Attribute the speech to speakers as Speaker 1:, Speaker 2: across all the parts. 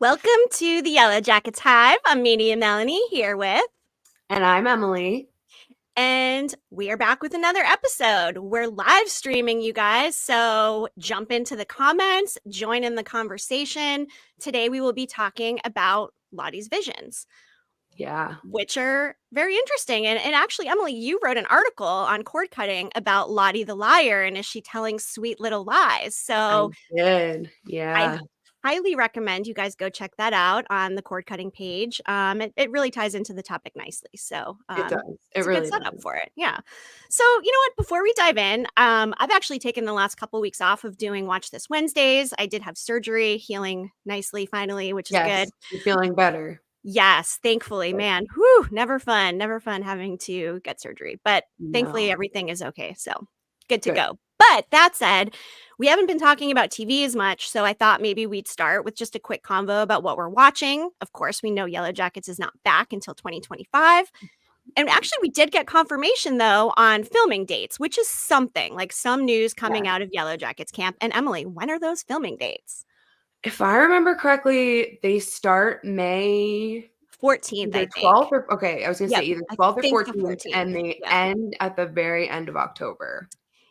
Speaker 1: Welcome to the Yellowjackets Hive. I'm Emily and Melanie here with,
Speaker 2: And I'm Emily.
Speaker 1: and we are back with another episode. We're live streaming, you guys, so jump into the comments, join in the conversation. Today we will be talking about Lottie's visions,
Speaker 2: Yeah.
Speaker 1: which are very interesting. And actually, Emily, you wrote an article on cord cutting about Lottie the liar, and is she telling sweet little lies? So
Speaker 2: I did.
Speaker 1: I
Speaker 2: Yeah.
Speaker 1: highly recommend you guys go check that out on the cord cutting page. It really ties into the topic nicely. So
Speaker 2: It does. It
Speaker 1: it's a good
Speaker 2: really
Speaker 1: setup
Speaker 2: does.
Speaker 1: for it. Yeah. So you know what? Before we dive in, I've actually taken the last couple weeks off of doing Watch This Wednesdays. I did have surgery, healing nicely finally, which is good.
Speaker 2: Yes. You're feeling better.
Speaker 1: Yes, thankfully, man. Whew, never fun having to get surgery. But thankfully
Speaker 2: No.
Speaker 1: everything is okay. So good to
Speaker 2: Good.
Speaker 1: go. But that said, we haven't been talking about TV as much, so I thought maybe we'd start with just a quick convo about what we're watching. Of course, we know Yellowjackets is not back until 2025. And actually, we did get confirmation, though, on filming dates, which is something, like some news coming
Speaker 2: Yeah.
Speaker 1: out of Yellowjackets camp. And Emily, when are those filming dates?
Speaker 2: If I remember correctly, they start May
Speaker 1: 14th, I
Speaker 2: either
Speaker 1: think.
Speaker 2: 12th or okay, I was gonna say
Speaker 1: Yep,
Speaker 2: either
Speaker 1: I
Speaker 2: 12th or
Speaker 1: think the
Speaker 2: 14th,
Speaker 1: 14th.
Speaker 2: and they
Speaker 1: Yep.
Speaker 2: end at the very end of October.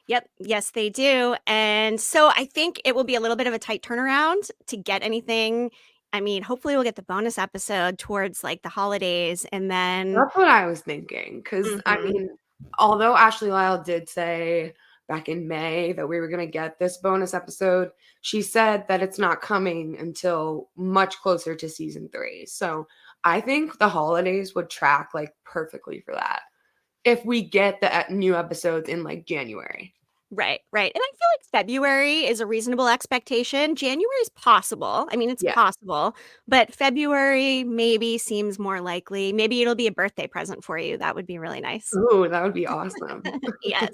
Speaker 1: Yep. Yes, they do. And so I think it will be a little bit of a tight turnaround to get anything. I mean, hopefully we'll get the bonus episode towards like the holidays and then
Speaker 2: That's what I was thinking. Because I
Speaker 1: Mhm.
Speaker 2: mean, although Ashley Lyle did say back in May that we were gonna get this bonus episode, she said that it's not coming until much closer to season 3. So I think the holidays would track like perfectly for that if we get the new episodes in like January.
Speaker 1: Right. And I feel like February is a reasonable expectation. January is possible. I mean, it's
Speaker 2: Yeah.
Speaker 1: possible, but February maybe seems more likely. Maybe it'll be a birthday present for you. That would be really nice.
Speaker 2: Ooh, that would be awesome.
Speaker 1: Yes.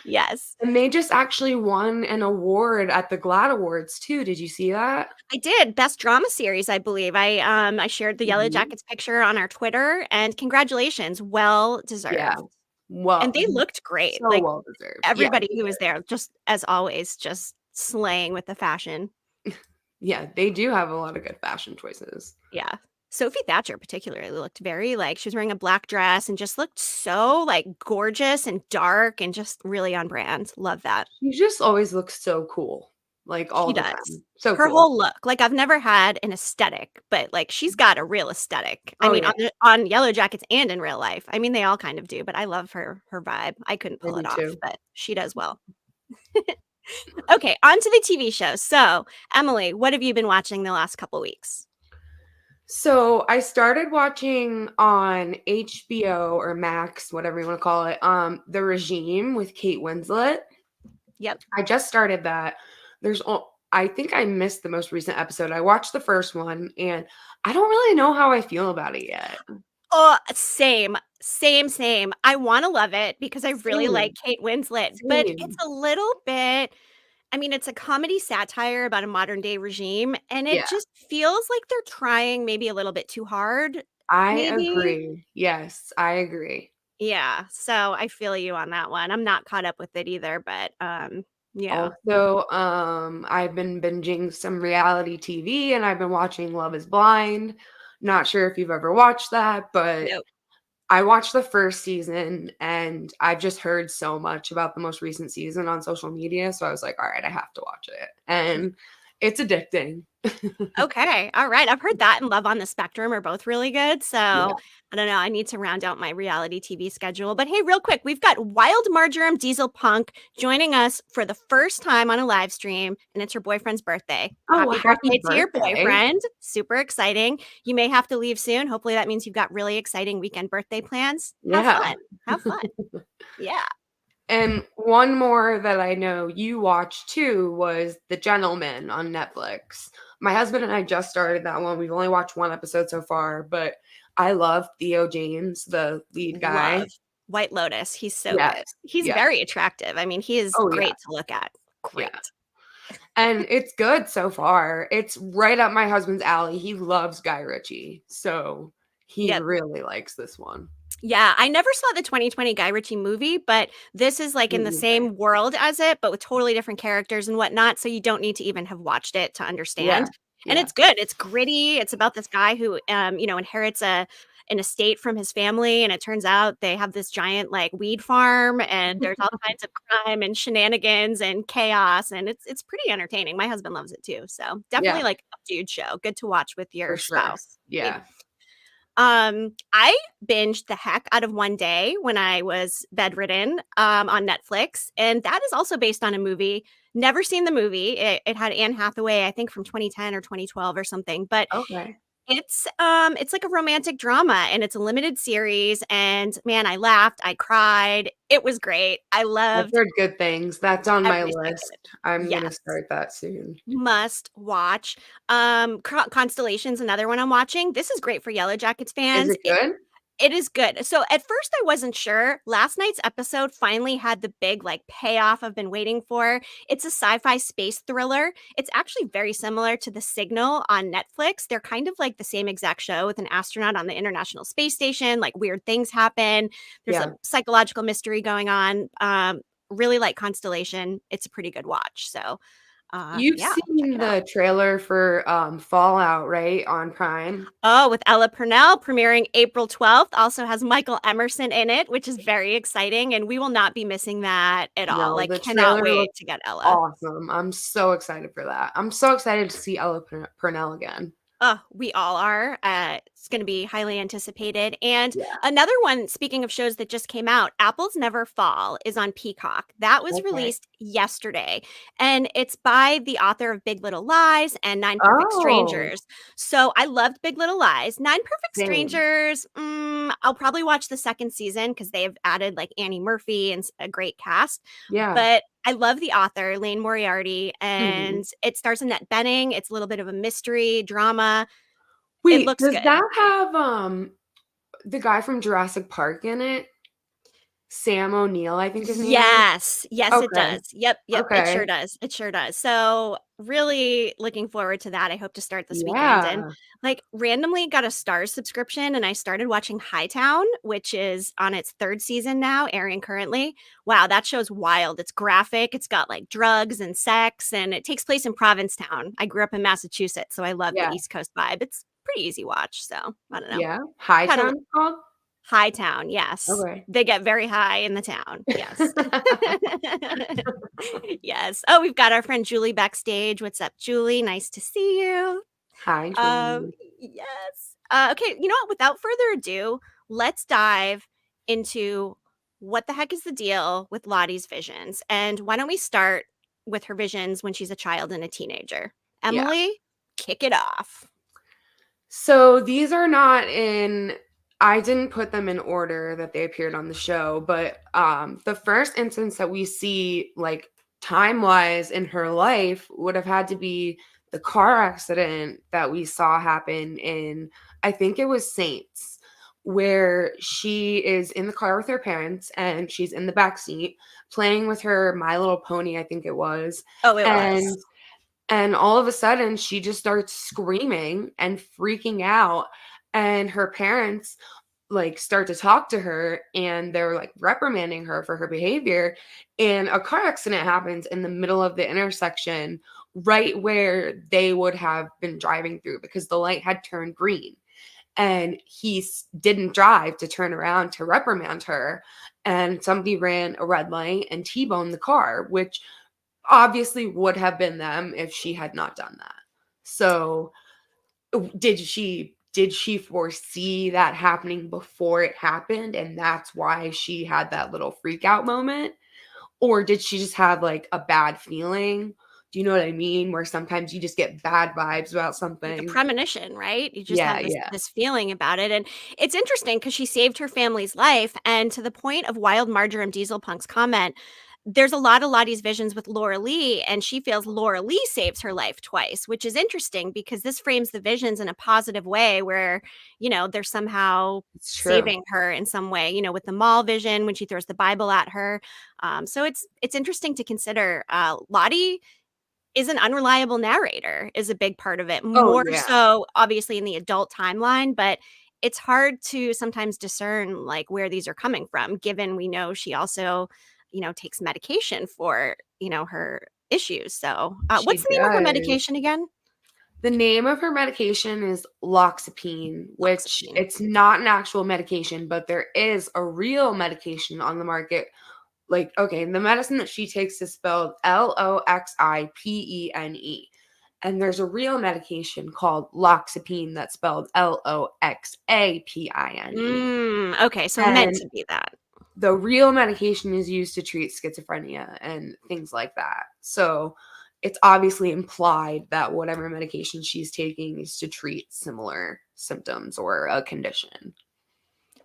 Speaker 1: Yes.
Speaker 2: And they just actually won an award at the GLAAD Awards too. Did you see that?
Speaker 1: I did. Best drama series, I believe. I shared the
Speaker 2: Mhm.
Speaker 1: Yellowjackets picture on our Twitter, and congratulations. Well
Speaker 2: Yeah.
Speaker 1: deserved. And
Speaker 2: Well,
Speaker 1: they looked great.
Speaker 2: so
Speaker 1: Like
Speaker 2: well deserved. Yeah.
Speaker 1: everybody who was there, just as always, just slaying with the fashion.
Speaker 2: Yeah, they do have a lot of good fashion choices.
Speaker 1: Yeah. Sophie Thatcher particularly looked very like she was wearing a black dress and just looked so like gorgeous and dark and just really on brand. Love that.
Speaker 2: She just always looks so cool, like all
Speaker 1: She
Speaker 2: the
Speaker 1: does.
Speaker 2: time. So
Speaker 1: Her
Speaker 2: cool.
Speaker 1: whole look, like I've never had an aesthetic, but like she's got a real aesthetic. I
Speaker 2: Oh
Speaker 1: mean,
Speaker 2: yeah,
Speaker 1: on Yellowjackets and in real life. I mean, they all kind of do, but I love her vibe. I couldn't
Speaker 2: I
Speaker 1: pull
Speaker 2: do
Speaker 1: it off,
Speaker 2: too.
Speaker 1: but she does well. Okay, on to the TV show. So, Emily, what have you been watching the last couple weeks?
Speaker 2: So I started watching on HBO or Max, whatever you want to call it, The Regime with Kate Winslet.
Speaker 1: Yep.
Speaker 2: I just started that. I think I missed the most recent episode. I watched the first one and I don't really know how I feel about it yet.
Speaker 1: Oh, same. I want to love it because I really like
Speaker 2: Same,
Speaker 1: Kate Winslet, but it's
Speaker 2: same.
Speaker 1: a little bit. I mean, it's a comedy satire about a modern day regime, and it
Speaker 2: Yeah,
Speaker 1: just feels like they're trying maybe a little bit too hard,
Speaker 2: I
Speaker 1: maybe.
Speaker 2: agree. Yes, I agree.
Speaker 1: Yeah, so I feel you on that one. I'm not caught up with it either, but yeah.
Speaker 2: Also, I've been binging some reality TV and I've been watching Love is Blind. Not sure if you've ever watched that, but
Speaker 1: Nope.
Speaker 2: I watched the first season and I've just heard so much about the most recent season on social media. So I was like, all right, I have to watch it. And it's addicting.
Speaker 1: Okay. All right. I've heard that and Love on the Spectrum are both really good. So
Speaker 2: Yeah.
Speaker 1: I don't know. I need to round out my reality TV schedule. But hey, real quick, we've got Wild Marjoram Diesel Punk joining us for the first time on a live stream, and it's her boyfriend's birthday.
Speaker 2: Oh,
Speaker 1: Happy
Speaker 2: happy
Speaker 1: birthday to your
Speaker 2: birthday.
Speaker 1: boyfriend. Super exciting. You may have to leave soon. Hopefully, that means you've got really exciting weekend birthday plans. Have
Speaker 2: Yeah.
Speaker 1: fun. Have fun. Yeah.
Speaker 2: And one more that I know you watched too was The Gentleman on Netflix. My husband and I just started that one. We've only watched one episode so far, but I love Theo James, the lead guy.
Speaker 1: Love White Lotus. He's so
Speaker 2: Yes.
Speaker 1: good. He's
Speaker 2: Yeah.
Speaker 1: very attractive. I mean, he is
Speaker 2: Oh, yeah.
Speaker 1: great to look at.
Speaker 2: Yeah.
Speaker 1: Great.
Speaker 2: And it's good so far. It's right up my husband's alley. He loves Guy Ritchie. So he
Speaker 1: Yep.
Speaker 2: really likes this one.
Speaker 1: Yeah, I never saw the 2020 Guy Ritchie movie, but this is like in the
Speaker 2: Me either.
Speaker 1: same world as it, but with totally different characters and whatnot. So you don't need to even have watched it to
Speaker 2: Yeah.
Speaker 1: understand. And
Speaker 2: Yeah.
Speaker 1: it's good. It's gritty. It's about this guy who, inherits an estate from his family, and it turns out they have this giant like weed farm, and there's all kinds of crime and shenanigans and chaos, and it's pretty entertaining. My husband loves it too, so definitely
Speaker 2: Yeah,
Speaker 1: like a dude show. Good to watch with
Speaker 2: for
Speaker 1: your
Speaker 2: sure.
Speaker 1: spouse.
Speaker 2: Yeah.
Speaker 1: I binged the heck out of One Day when I was bedridden, on Netflix, and that is also based on a movie. Never seen the movie. It had Anne Hathaway, I think from 2010 or 2012 or something, but
Speaker 2: Okay.
Speaker 1: it's like a romantic drama, and it's a limited series, and man, I laughed, I cried. It was great. I
Speaker 2: I've
Speaker 1: loved
Speaker 2: heard good things. That's on my
Speaker 1: every second.
Speaker 2: list. I'm gonna
Speaker 1: Yes.
Speaker 2: start that soon.
Speaker 1: Must watch. Constellation's another one I'm watching. This is great for Yellowjackets
Speaker 2: Is
Speaker 1: fans.
Speaker 2: it good?
Speaker 1: It is good. So at first I wasn't sure. Last night's episode finally had the big like payoff I've been waiting for. It's a sci-fi space thriller. It's actually very similar to The Signal on Netflix. They're kind of like the same exact show with an astronaut on the International Space Station. Like weird things happen. There's a
Speaker 2: Yeah.
Speaker 1: psychological mystery going on. Really like Constellation. It's a pretty good watch. So
Speaker 2: You've
Speaker 1: yeah, check
Speaker 2: seen
Speaker 1: it out.
Speaker 2: the trailer for, Fallout, right, on Prime?
Speaker 1: Oh, with Ella Purnell premiering April 12th. Also has Michael Emerson in it, which is very exciting. And we will not be missing that at all.
Speaker 2: No,
Speaker 1: Like,
Speaker 2: the
Speaker 1: cannot
Speaker 2: trailer
Speaker 1: wait
Speaker 2: looks
Speaker 1: to get Ella.
Speaker 2: awesome. I'm so excited for that. I'm so excited to see Ella Purnell again.
Speaker 1: Oh, we all are. It's going to be highly anticipated. And
Speaker 2: Yeah,
Speaker 1: another one, speaking of shows that just came out, Apples Never Fall is on Peacock. That was
Speaker 2: okay.
Speaker 1: released yesterday. And it's by the author of Big Little Lies and Nine Perfect
Speaker 2: Oh,
Speaker 1: Strangers. So I loved Big Little Lies. Nine Perfect
Speaker 2: same.
Speaker 1: Strangers, I'll probably watch the second season because they have added like Annie Murphy and a great cast.
Speaker 2: Yeah.
Speaker 1: But I love the author, Lane Moriarty,
Speaker 2: Mhm.
Speaker 1: and it stars Annette Bening. It's a little bit of a mystery drama. It
Speaker 2: Wait,
Speaker 1: looks
Speaker 2: does
Speaker 1: good.
Speaker 2: that have, the guy from Jurassic Park in it? Sam O'Neill, I think his name is?
Speaker 1: Yes. Yes, it
Speaker 2: Okay,
Speaker 1: does. Yep, it sure
Speaker 2: okay.
Speaker 1: does. It sure does. So, really looking forward to that. I hope to start this weekend, and,
Speaker 2: Yeah.
Speaker 1: like, randomly got a Starz subscription, and I started watching Hightown, which is on its 3rd season now, airing currently. Wow, that show's wild. It's graphic, it's got, like, drugs and sex, and it takes place in Provincetown. I grew up in Massachusetts, so I love the
Speaker 2: Yeah,
Speaker 1: East Coast vibe. It's pretty easy watch, so I don't know.
Speaker 2: yeah.
Speaker 1: Had a
Speaker 2: Hightown it's called?
Speaker 1: High town, yes.
Speaker 2: Okay.
Speaker 1: They get very high in the town, yes. Yes. Oh, we've got our friend Julie backstage. What's up, Julie? Nice to see you.
Speaker 2: Hi,
Speaker 1: Um,
Speaker 2: Julie.
Speaker 1: yes. Okay, you know what? Without further ado, let's dive into what the heck is the deal with Lottie's visions. And why don't we start with her visions when she's a child and a teenager?
Speaker 2: Yeah.
Speaker 1: Emily, kick it off.
Speaker 2: So these are not in I didn't put them in order that they appeared on the show, but the first instance that we see like time-wise in her life would have had to be the car accident that we saw happen in I think it was Saints where she is in the car with her parents and she's in the back seat playing with her My Little Pony I think it was
Speaker 1: Oh, it was.
Speaker 2: and and all of a sudden, she just starts screaming and freaking out, and her parents, like, start to talk to her, and they're, like, reprimanding her for her behavior, and a car accident happens in the middle of the intersection right where they would have been driving through because the light had turned green, and didn't drive to turn around to reprimand her, and somebody ran a red light and T-boned the car, which obviously would have been them if she had not done that. So, did she foresee that happening before it happened and that's why she had that little freak out moment? Or did she just have like a bad feeling? Do you know what I mean? Where sometimes you just get bad vibes about
Speaker 1: Like a
Speaker 2: something.
Speaker 1: premonition, right? You just
Speaker 2: Yeah,
Speaker 1: have this
Speaker 2: yeah.
Speaker 1: this feeling about it, and it's interesting because she saved her family's life, and to the point of Wild Marjoram Dieselpunk's comment, there's a lot of Lottie's visions with Laura Lee, and she feels Laura Lee saves her life twice, which is interesting because this frames the visions in a positive way where, they're somehow
Speaker 2: It's true.
Speaker 1: saving her in some way, with the mall vision when she throws the Bible at her. So it's interesting to consider. Lottie is an unreliable narrator is a big part of it,
Speaker 2: Oh,
Speaker 1: more
Speaker 2: yeah.
Speaker 1: so obviously in the adult timeline, but it's hard to sometimes discern like where these are coming from, given we know she also, takes medication for, her issues. So, what's
Speaker 2: She
Speaker 1: the name of her
Speaker 2: does.
Speaker 1: medication again?
Speaker 2: The name of her medication is loxapine, which
Speaker 1: Loxapine.
Speaker 2: it's not an actual medication, but there is a real medication on the market. Like, okay, the medicine that she takes is spelled Loxipene. And there's a real medication called loxapine that's spelled Loxapine.
Speaker 1: Okay, so meant
Speaker 2: And
Speaker 1: to be that.
Speaker 2: the real medication is used to treat schizophrenia and things like that. So it's obviously implied that whatever medication she's taking is to treat similar symptoms or a condition.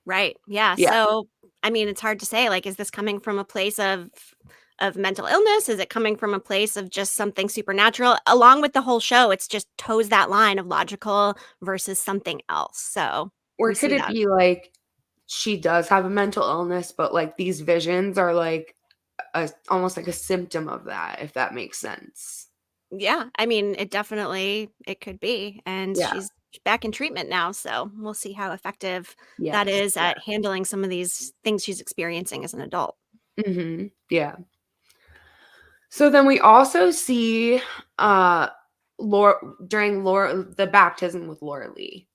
Speaker 1: Right. Yeah.
Speaker 2: Yeah.
Speaker 1: So, I mean, it's hard to say, like, is this coming from a place of mental illness? Is it coming from a place of just something supernatural? Along with the whole show, it's just toes that line of logical versus something else. So
Speaker 2: Or
Speaker 1: we
Speaker 2: could
Speaker 1: see
Speaker 2: it
Speaker 1: that.
Speaker 2: be like she does have a mental illness, but like these visions are like almost like a symptom of that, if that makes sense.
Speaker 1: Yeah. I mean, it could be. And
Speaker 2: Yeah.
Speaker 1: she's back in treatment now. So we'll see how effective that
Speaker 2: Yes.
Speaker 1: is at handling some of these things she's experiencing as an adult.
Speaker 2: Yeah. So then we also see Laura during Laura the baptism with Laura Lee.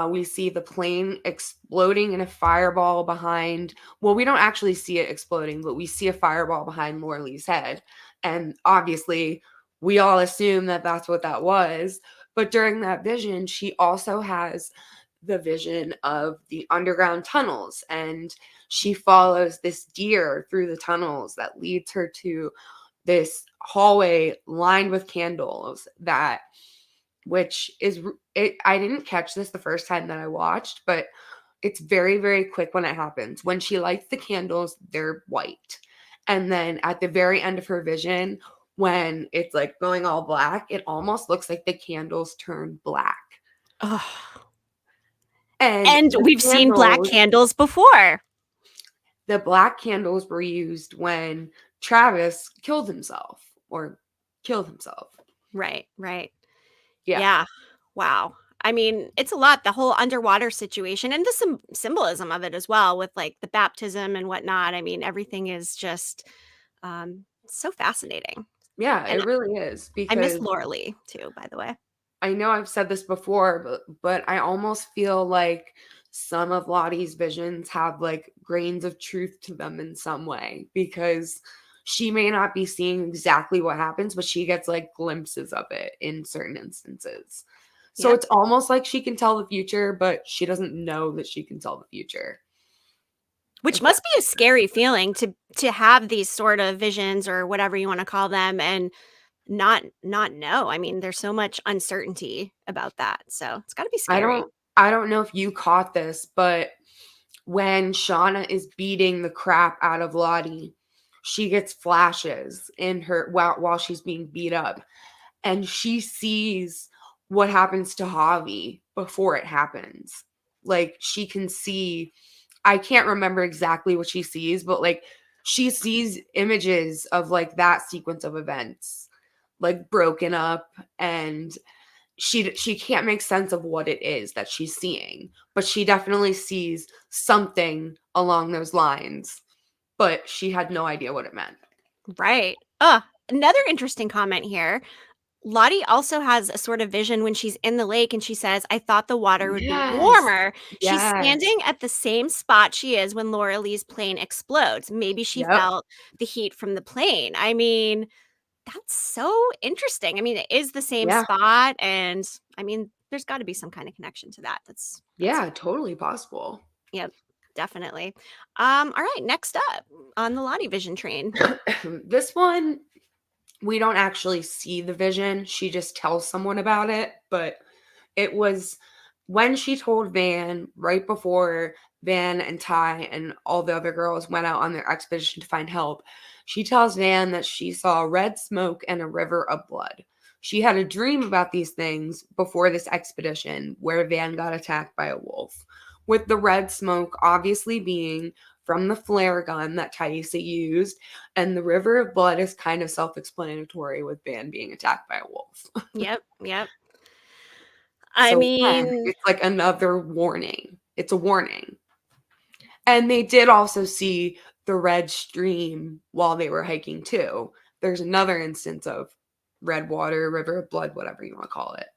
Speaker 2: We see the plane exploding in a fireball behind. Well, we don't actually see it exploding, but we see a fireball behind Laura Lee's head, and obviously, we all assume that that's what that was. But during that vision, she also has the vision of the underground tunnels, and she follows this deer through the tunnels that leads her to this hallway lined with candles that which is it I didn't catch this the first time that I watched, but it's very, very quick when it happens. When she lights the candles, they're white. And then at the very end of her vision, when it's like going all black, it almost looks like the candles turn black.
Speaker 1: Ugh.
Speaker 2: And
Speaker 1: And we've seen black candles before.
Speaker 2: the black candles were used when Travis killed himself or killed himself.
Speaker 1: Right, right.
Speaker 2: Yeah.
Speaker 1: Yeah. Wow. I mean, it's a lot, the whole underwater situation and the symbolism of it as well with like the baptism and whatnot. I mean, everything is just so fascinating.
Speaker 2: Yeah,
Speaker 1: And
Speaker 2: it really is
Speaker 1: I miss
Speaker 2: because
Speaker 1: Laura Lee too, by the way.
Speaker 2: I know I've said this before, but I almost feel like some of Lottie's visions have like grains of truth to them in some way because she may not be seeing exactly what happens, but she gets like glimpses of it in certain instances. So
Speaker 1: Yep.
Speaker 2: it's almost like she can tell the future, but she doesn't know that she can tell the future.
Speaker 1: Which
Speaker 2: If that
Speaker 1: must be a scary feeling to have these sort of visions or whatever you want to call them and not know. I mean, there's so much uncertainty about that. So, it's got to be
Speaker 2: I
Speaker 1: scary.
Speaker 2: don't I don't know if you caught this, but when Shauna is beating the crap out of Lottie, she gets flashes in her while she's being beat up, and she sees what happens to Javi before it happens. Like she can see, I can't remember exactly what she sees, but like she sees images of like that sequence of events, like broken up, and she can't make sense of what it is that she's seeing, but she definitely sees something along those lines, but she had no idea what it meant.
Speaker 1: Right. Another interesting comment here. Lottie also has a sort of vision when she's in the lake and she says, I thought the water would be
Speaker 2: Yes.
Speaker 1: warmer. She's
Speaker 2: Yes.
Speaker 1: standing at the same spot she is when Laura Lee's plane explodes. Maybe she
Speaker 2: Yep.
Speaker 1: felt the heat from the plane. I mean, that's so interesting. I mean, it is the same
Speaker 2: Yeah.
Speaker 1: spot. And I mean, there's got to be some kind of connection to that. That's,
Speaker 2: Yeah, totally possible.
Speaker 1: yep, definitely. All right, next up on the Lottie Vision train.
Speaker 2: This one, we don't actually see the vision. She just tells someone about it, but it was when she told Van right before Van and Ty and all the other girls went out on their expedition to find help. She tells Van that she saw red smoke and a river of blood. She had a dream about these things before this expedition where Van got attacked by a wolf, with the red smoke obviously being from the flare gun that Taissa used, and the river of blood is kind of self-explanatory with Van being attacked by a wolf.
Speaker 1: Yep, yep. I
Speaker 2: So again,
Speaker 1: mean,
Speaker 2: it's like another warning. It's a warning. And they did also see the red stream while they were hiking too. There's another instance of red water, river of blood, whatever you want to call it.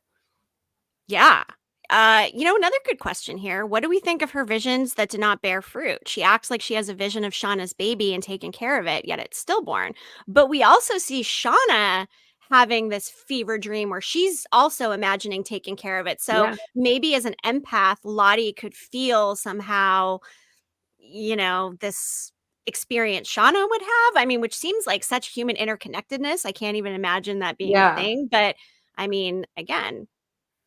Speaker 1: Yeah. Another good question here. What do we think of her visions that did not bear fruit? She acts like she has a vision of Shauna's baby and taking care of it, yet it's stillborn. But we also see Shauna having this fever dream where she's also imagining taking care of it. So
Speaker 2: Yeah.
Speaker 1: maybe as an empath, Lottie could feel somehow, this experience Shauna would have. I mean, which seems like such human interconnectedness. I can't even imagine that being a
Speaker 2: Yeah.
Speaker 1: thing. But I mean, again,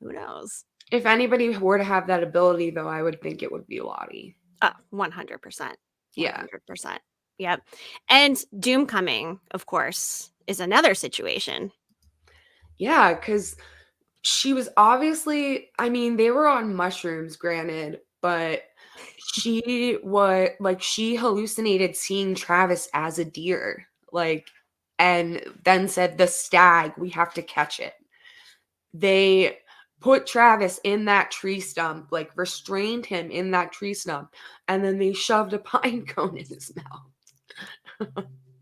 Speaker 1: who knows?
Speaker 2: If anybody were to have that ability, though, I would think it would be Lottie.
Speaker 1: Oh, 100%.
Speaker 2: Yeah.
Speaker 1: 100%. Yep. And doom coming, of course, is another situation.
Speaker 2: Yeah, because she was obviously, I mean, they were on mushrooms, granted, but she hallucinated seeing Travis as a deer, like, and then said, "The stag, we have to catch it." They put Travis in that tree stump, like, restrained him in that tree stump, and then they shoved a pine cone in his mouth.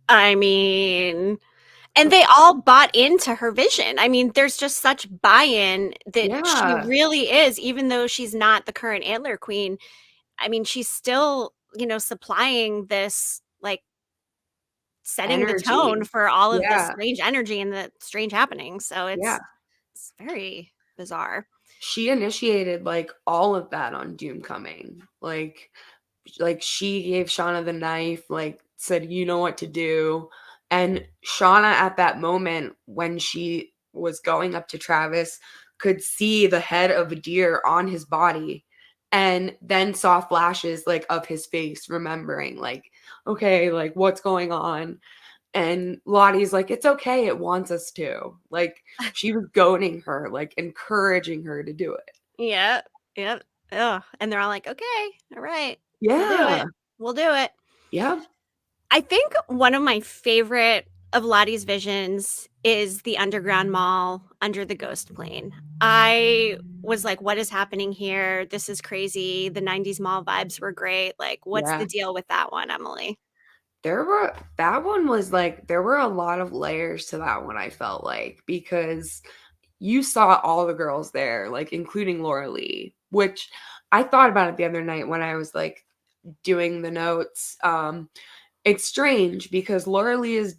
Speaker 1: I mean, and they all bought into her vision. I mean, there's just such buy-in that she
Speaker 2: Yeah,
Speaker 1: really is, even though she's not the current antler queen. I mean, she's still, supplying this, like, setting the tone
Speaker 2: energy.
Speaker 1: for all of this
Speaker 2: Yeah,
Speaker 1: strange energy and the strange happenings. So
Speaker 2: yeah.
Speaker 1: it's very bizarre.
Speaker 2: She initiated, like, all of that on Doom Coming. Like, she gave Shauna the knife, like, said, "You know what to do." And Shauna, at that moment, when she was going up to Travis, could see the head of a deer on his body, and then saw flashes, like, of his face, remembering, like, "Okay, like, what's going on?" And Lottie's like, "It's okay, it wants us to." Like, she was goading her, like, encouraging her to do it.
Speaker 1: Yep, yep. Ugh, and they're all like, "Okay, all right, we'll do
Speaker 2: Yeah.
Speaker 1: it. We'll do it."
Speaker 2: Yep.
Speaker 1: I think one of my favorite of Lottie's visions is the underground mall under the ghost plane. I was like, "What is happening here? This is crazy." The 90s mall vibes were great. Like, what's
Speaker 2: Yeah.
Speaker 1: the deal with that one, Emily?
Speaker 2: That one was like there were a lot of layers to that one, I felt like, because you saw all the girls there, like, including Laura Lee, which I thought about it the other night when I was, like, doing the notes. It's strange because Laura Lee is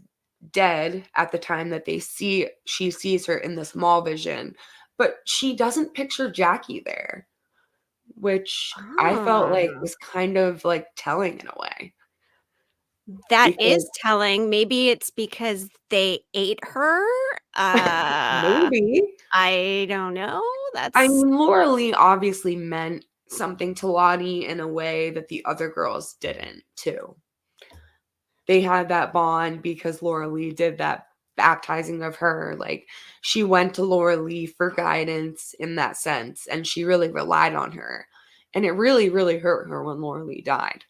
Speaker 2: dead at the time that she sees her in this mall vision, but she doesn't picture Jackie there, which I felt like
Speaker 1: Ah.
Speaker 2: was kind of, like, telling in a way
Speaker 1: That is
Speaker 2: because
Speaker 1: telling. Maybe it's because they ate her?
Speaker 2: maybe.
Speaker 1: I don't know.
Speaker 2: I
Speaker 1: That's
Speaker 2: mean, Laura Lee obviously meant something to Lottie in a way that the other girls didn't too. They had that bond because Laura Lee did that baptizing of her. Like, she went to Laura Lee for guidance in that sense, and she really relied on her. And it really, really hurt her when Laura Lee died.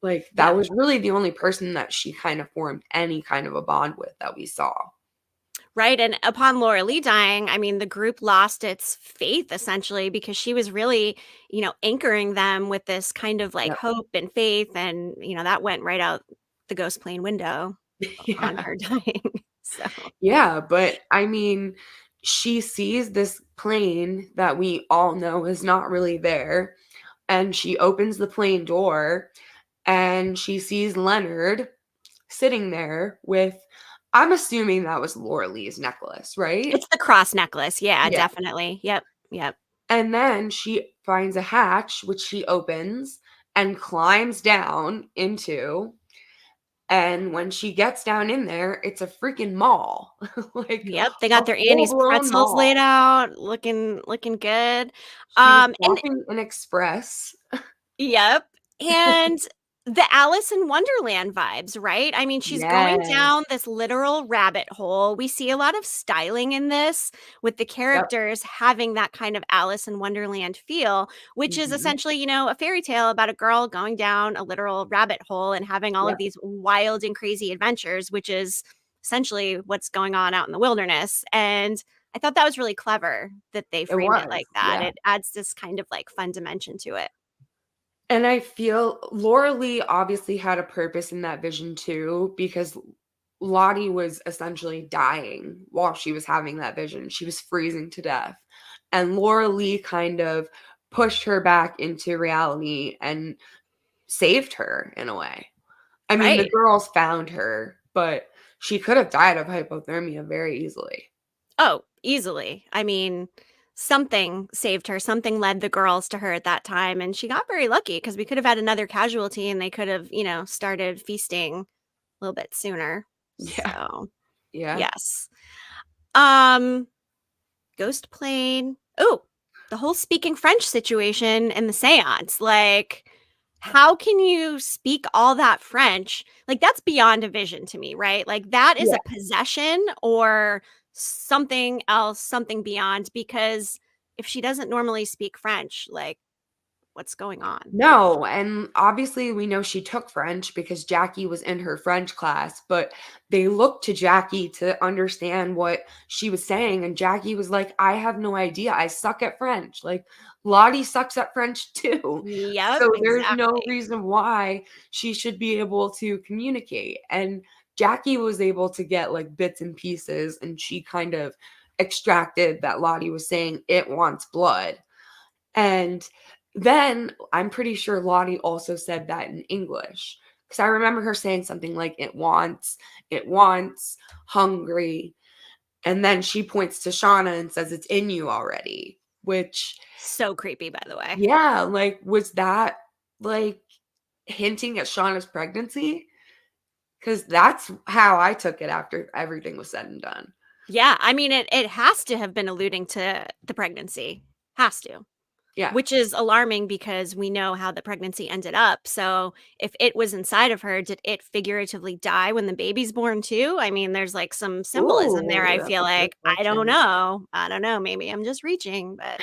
Speaker 2: Like, that
Speaker 1: yep.
Speaker 2: was really the only person that she kind of formed any kind of a bond with that we saw.
Speaker 1: Right, and upon Laura Lee dying, I mean, the group lost its faith essentially because she was really, anchoring them with this kind of like
Speaker 2: Yep.
Speaker 1: hope and faith, and that went right out the ghost plane window upon
Speaker 2: Yeah.
Speaker 1: her dying. So,
Speaker 2: Yeah, but I mean, she sees this plane that we all know is not really there, and she opens the plane door and she sees Leonard sitting there with, I'm assuming that was Laura Lee's necklace, right?
Speaker 1: it's the cross necklace. Yeah,
Speaker 2: Yeah.
Speaker 1: definitely. Yep. Yep.
Speaker 2: And then she finds a hatch, which she opens and climbs down into. And when she gets down in there, it's a freaking mall, like
Speaker 1: Yep, they
Speaker 2: a
Speaker 1: got their Annie's
Speaker 2: full-blown
Speaker 1: pretzels laid
Speaker 2: mall.
Speaker 1: out, looking good.
Speaker 2: She was
Speaker 1: And
Speaker 2: walking an express.
Speaker 1: yep. And the Alice in Wonderland vibes, right? I mean, she's going
Speaker 2: Yes.
Speaker 1: down this literal rabbit hole. We see a lot of styling in this with the
Speaker 2: Yep.
Speaker 1: characters having that kind of Alice in Wonderland feel, which is
Speaker 2: Mhm.
Speaker 1: essentially, a fairy tale about a girl going down a literal rabbit hole and having all of
Speaker 2: Yep.
Speaker 1: these wild and crazy adventures, which is essentially what's going on out in the wilderness. And I thought that was really clever that they
Speaker 2: It
Speaker 1: framed it
Speaker 2: was,
Speaker 1: like that.
Speaker 2: yeah.
Speaker 1: It adds this kind of like fun dimension to it.
Speaker 2: And I feel Laura Lee obviously had a purpose in that vision too, because Lottie was essentially dying while she was having that vision. She was freezing to death. and Laura Lee kind of pushed her back into reality and saved her in a way. I mean, the
Speaker 1: Right.
Speaker 2: girls found her, but she could have died of hypothermia very easily.
Speaker 1: Oh, easily. I mean, something saved her. Something led the girls to her at that time, and she got very lucky because we could have had another casualty, and they could have, started feasting a little bit sooner.
Speaker 2: Yeah.
Speaker 1: So,
Speaker 2: Yeah.
Speaker 1: yes. Um, Ghost plane. Oh, the whole speaking French situation in the seance. Like, how can you speak all that French? Like, that's beyond a vision to me, right? Like, that is
Speaker 2: Yeah.
Speaker 1: a possession or something else, something beyond. Because if she doesn't normally speak French, like, what's going on?
Speaker 2: No, and obviously we know she took French because Jackie was in her French class, but they looked to Jackie to understand what she was saying, and Jackie was like, "I have no idea. I suck at French." Like, Lottie sucks at French too.
Speaker 1: Yep,
Speaker 2: So there's no
Speaker 1: exactly.
Speaker 2: reason why she should be able to communicate. And Jackie was able to get like bits and pieces, and she kind of extracted that Lottie was saying it wants blood. And then I'm pretty sure Lottie also said that in English, because I remember her saying something like it wants, hungry. And then she points to Shauna and says, "It's in you already," which,
Speaker 1: So creepy, by the way.
Speaker 2: yeah, like, was that like hinting at Shauna's pregnancy? Because that's how I took it after everything was said and done.
Speaker 1: Yeah, I mean, it has to have been alluding to the pregnancy. Has to.
Speaker 2: Yeah.
Speaker 1: Which is alarming because we know how the pregnancy ended up. So if it was inside of her, did it figuratively die when the baby's born too? I mean, there's like some symbolism there.
Speaker 2: Ooh,
Speaker 1: I
Speaker 2: that's
Speaker 1: feel
Speaker 2: a good
Speaker 1: like I don't
Speaker 2: question.
Speaker 1: know. I don't know. Maybe I'm just reaching, but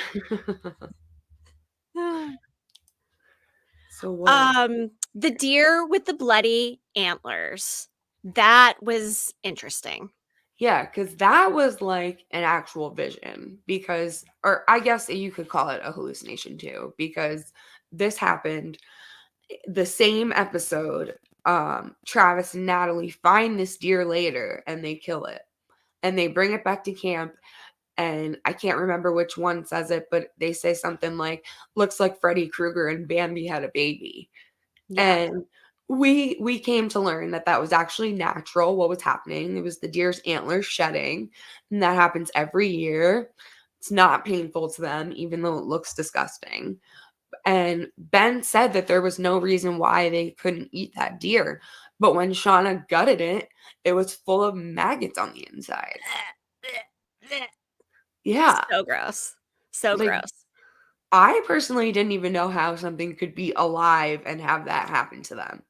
Speaker 2: So what else?
Speaker 1: the deer with the bloody antlers. That was interesting.
Speaker 2: Yeah, because that was like an actual vision because or I guess you could call it a hallucination too, because this happened the same episode. Travis and Natalie find this deer later and they kill it. And they bring it back to camp. And I can't remember which one says it, but they say something like, looks like Freddy Krueger and Bambi had a baby.
Speaker 1: Yeah.
Speaker 2: And we came to learn that that was actually natural, what was happening. It was the deer's antlers shedding, and that happens every year. It's not painful to them, even though it looks disgusting. And Ben said that there was no reason why they couldn't eat that deer. But when Shauna gutted it, it was full of maggots on the inside. Yeah.
Speaker 1: So gross. So
Speaker 2: Like,
Speaker 1: gross.
Speaker 2: I personally didn't even know how something could be alive and have that happen to them.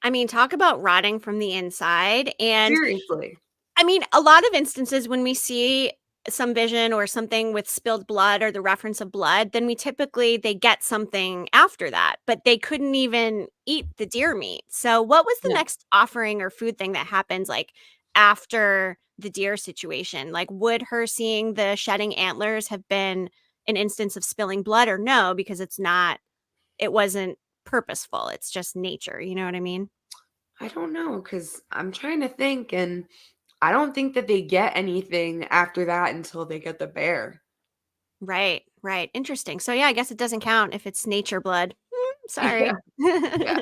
Speaker 1: I mean, talk about rotting from the inside. And
Speaker 2: Seriously.
Speaker 1: I mean, a lot of instances when we see some vision or something with spilled blood or the reference of blood, then they get something after that, but they couldn't even eat the deer meat. So, what was the
Speaker 2: Yeah.
Speaker 1: next offering or food thing that happens like after the deer situation? Like, would her seeing the shedding antlers have been an instance of spilling blood or no? Because it wasn't purposeful. It's just nature. You know what I mean?
Speaker 2: I don't know because I'm trying to think, and I don't think that they get anything after that until they get the bear.
Speaker 1: Right, right. Interesting. So yeah, I guess it doesn't count if it's nature blood.
Speaker 2: Yeah,
Speaker 1: Sorry.
Speaker 2: yeah,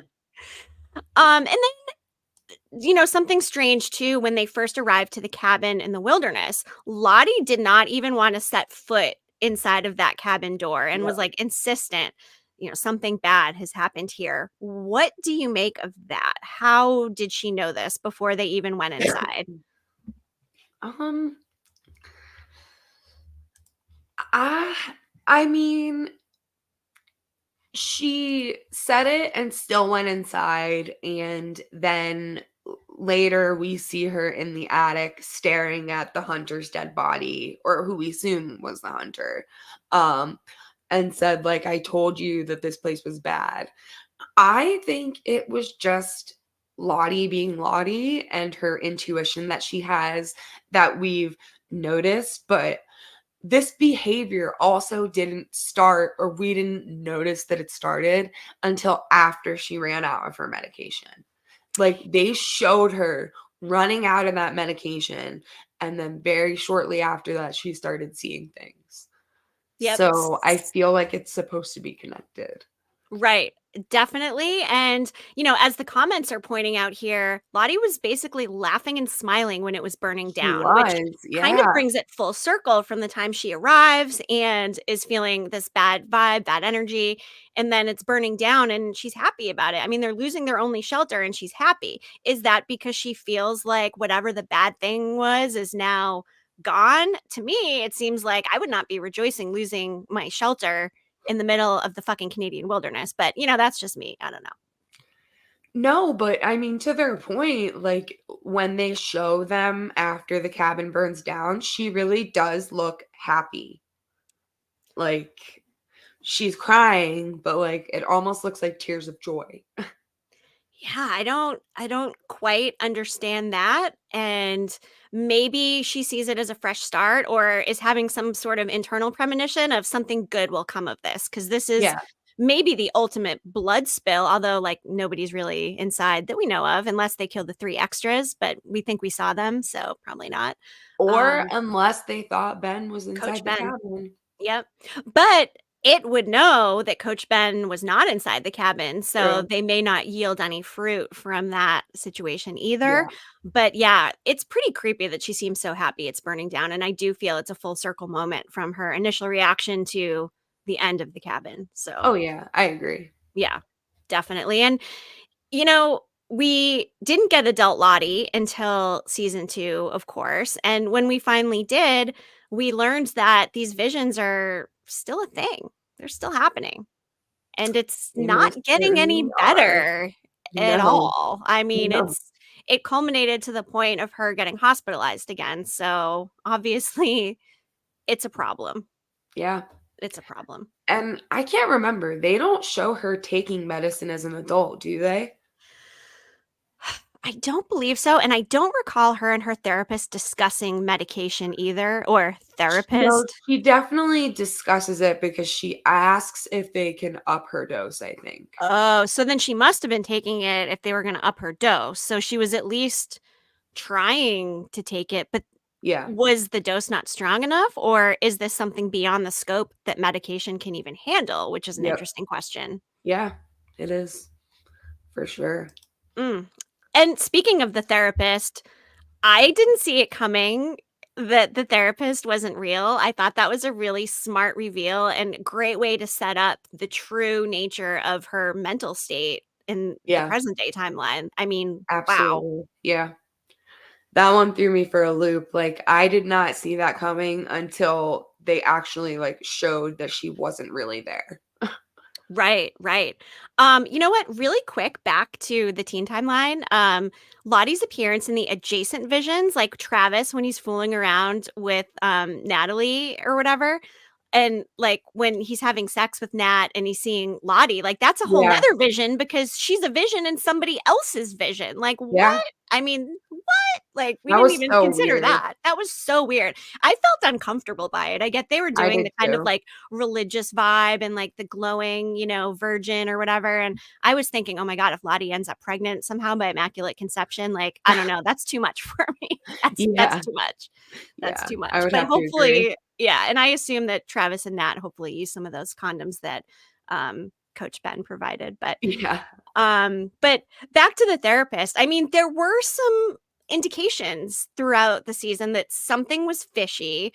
Speaker 1: And then, something strange too, when they first arrived to the cabin in the wilderness, Lottie did not even want to set foot inside of that cabin door and was
Speaker 2: yep.
Speaker 1: like insistent, something bad has happened here. What do you make of that? How did she know this before they even went inside?
Speaker 2: Um, I, I mean, she said it and still went inside, and then later we see her in the attic staring at the hunter's dead body, or who we assume was the hunter, um, and said like, "I told you that this place was bad." I think it was just Lottie being Lottie and her intuition that she has that we've noticed, but this behavior also didn't start, or we didn't notice that it started until after she ran out of her medication. Like, they showed her running out of that medication, and then very shortly after that, she started seeing things.
Speaker 1: Yep.
Speaker 2: So I feel like it's supposed to be connected.
Speaker 1: Right. Definitely. And, as the comments are pointing out here, Lottie was basically laughing and smiling when it was burning
Speaker 2: She
Speaker 1: down, which
Speaker 2: was,
Speaker 1: kind of
Speaker 2: yeah.
Speaker 1: brings it full circle from the time she arrives and is feeling this bad vibe, bad energy. And then it's burning down and she's happy about it. I mean, they're losing their only shelter and she's happy. Is that because she feels like whatever the bad thing was is now gone? To me, it seems like I would not be rejoicing losing my shelter in the middle of the fucking Canadian wilderness. But, that's just me. I don't know.
Speaker 2: No, but I mean, to their point, like when they show them after the cabin burns down, she really does look happy. Like she's crying, but like it almost looks like tears of joy.
Speaker 1: Yeah, I don't quite understand that. And maybe she sees it as a fresh start or is having some sort of internal premonition of something good will come of this. Cause this is
Speaker 2: Yeah.
Speaker 1: maybe the ultimate blood spill, although like nobody's really inside that we know of, unless they killed the three extras, but we think we saw them, so probably not.
Speaker 2: Or
Speaker 1: Um,
Speaker 2: unless they thought Ben was
Speaker 1: Coach
Speaker 2: inside the
Speaker 1: Ben.
Speaker 2: cabin.
Speaker 1: Yep. But it would know that Coach Ben was not inside the cabin, so
Speaker 2: True.
Speaker 1: they may not yield any fruit from that situation either.
Speaker 2: Yeah.
Speaker 1: But yeah, it's pretty creepy that she seems so happy it's burning down. And I do feel it's a full circle moment from her initial reaction to the end of the cabin. So
Speaker 2: Oh yeah, I agree.
Speaker 1: yeah, definitely. And we didn't get adult Lottie until season 2, of course, and when we finally did, we learned that these visions are still a thing. They're still happening, and it's
Speaker 2: They
Speaker 1: not
Speaker 2: most
Speaker 1: getting
Speaker 2: certainly
Speaker 1: any
Speaker 2: are.
Speaker 1: better at
Speaker 2: No.
Speaker 1: all. I mean,
Speaker 2: No.
Speaker 1: it culminated to the point of her getting hospitalized again, so obviously it's a problem.
Speaker 2: Yeah.
Speaker 1: It's a problem.
Speaker 2: And I can't remember. They don't show her taking medicine as an adult, do they?
Speaker 1: I don't believe so, and I don't recall her and her therapist discussing medication either, or
Speaker 2: No,
Speaker 1: therapist.
Speaker 2: she definitely discusses it because she asks if they can up her dose, I think.
Speaker 1: Oh, so then she must have been taking it if they were gonna up her dose, so she was at least trying to take it, but
Speaker 2: Yeah.
Speaker 1: was the dose not strong enough, or is this something beyond the scope that medication can even handle, which is an
Speaker 2: Yep.
Speaker 1: interesting question.
Speaker 2: Yeah, it is for sure.
Speaker 1: Mm. And speaking of the therapist, I didn't see it coming that the therapist wasn't real. I thought that was a really smart reveal and great way to set up the true nature of her mental state in the
Speaker 2: Yeah,
Speaker 1: present day timeline. I mean, wow.
Speaker 2: absolutely. Yeah. That one threw me for a loop. Like I did not see that coming until they actually like showed that she wasn't really there.
Speaker 1: Right, right. You know what? Really quick, back to the teen timeline. Lottie's appearance in the adjacent visions, like Travis when he's fooling around with Natalie or whatever, and like when he's having sex with Nat and he's seeing Lottie, like that's a whole
Speaker 2: Yeah.
Speaker 1: nother vision because she's a vision in somebody else's vision. Like,
Speaker 2: Yeah.
Speaker 1: what? I mean, what? Like, we
Speaker 2: That
Speaker 1: didn't
Speaker 2: was
Speaker 1: even
Speaker 2: so
Speaker 1: consider
Speaker 2: weird.
Speaker 1: that. That was so weird. I felt uncomfortable by it. I get they were
Speaker 2: I
Speaker 1: doing
Speaker 2: did
Speaker 1: the kind of
Speaker 2: too.
Speaker 1: like religious vibe and like the glowing, virgin or whatever. And I was thinking, oh my God, if Lottie ends up pregnant somehow by immaculate conception, like, I don't know, that's too much for me. That's
Speaker 2: Yeah.
Speaker 1: too much. That's
Speaker 2: Yeah.
Speaker 1: too
Speaker 2: I
Speaker 1: much.
Speaker 2: would
Speaker 1: But
Speaker 2: have to agree.
Speaker 1: hopefully, yeah. And I assume that Travis and Nat hopefully use some of those condoms that Coach Ben provided.
Speaker 2: Yeah.
Speaker 1: But back to the therapist. I mean, there were some indications throughout the season that something was fishy.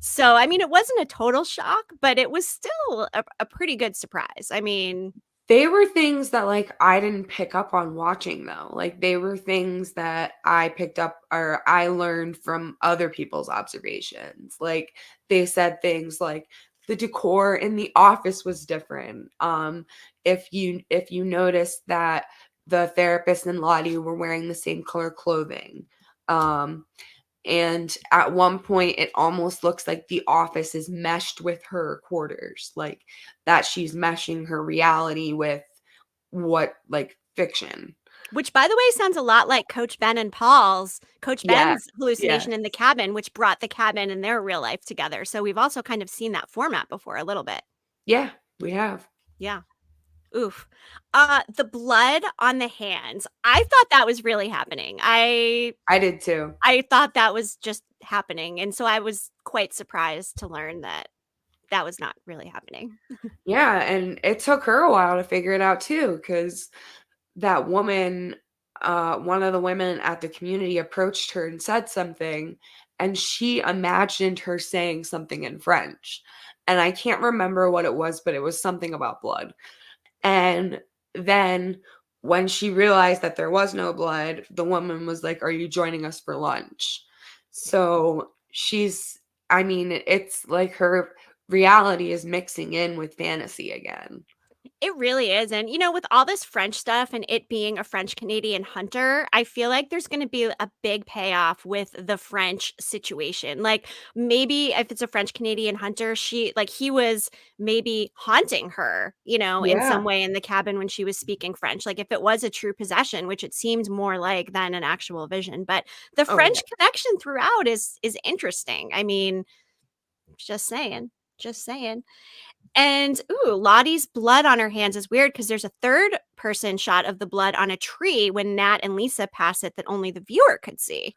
Speaker 1: So, I mean, it wasn't a total shock, but it was still a pretty good surprise. I mean,
Speaker 2: They were things that, like, I didn't pick up on watching, though. Like, they were things that I picked up or I learned from other people's observations. Like, they said things like, the decor in the office was different. If you noticed that the therapist and Lottie were wearing the same color clothing. Um, and at one point, it almost looks like the office is meshed with her quarters, like that she's meshing her reality with what, like, fiction.
Speaker 1: which by the way sounds a lot like Coach
Speaker 2: Yes,
Speaker 1: Ben's
Speaker 2: yes.
Speaker 1: hallucination in the cabin, which brought the cabin and their real life together. So we've also kind of seen that format before a little bit.
Speaker 2: Yeah, we have.
Speaker 1: Yeah. Oof. The blood on the hands. I thought that was really happening.
Speaker 2: I did too.
Speaker 1: I thought that was just happening, and so I was quite surprised to learn that that was not really happening.
Speaker 2: Yeah, and it took her a while to figure it out too, because that woman, one of the women at the community approached her and said something, and she imagined her saying something in French. And I can't remember what it was, but it was something about blood. And then when she realized that there was no blood, the woman was like, "Are you joining us for lunch?" So I mean, it's like her reality is mixing in with fantasy again.
Speaker 1: It really is. And, with all this French stuff and it being a French Canadian hunter, I feel like there's going to be a big payoff with the French situation. Like, maybe if it's a French Canadian hunter, he was maybe haunting her, in
Speaker 2: Yeah.
Speaker 1: some way in the cabin when she was speaking French. Like, if it was a true possession, which it seemed more like than an actual vision. But the
Speaker 2: Oh, yeah.
Speaker 1: French connection throughout is interesting. I mean, just saying. Just saying. And ooh, Lottie's blood on her hands is weird because there's a third person shot of the blood on a tree when Nat and Lisa pass it that only the viewer could see.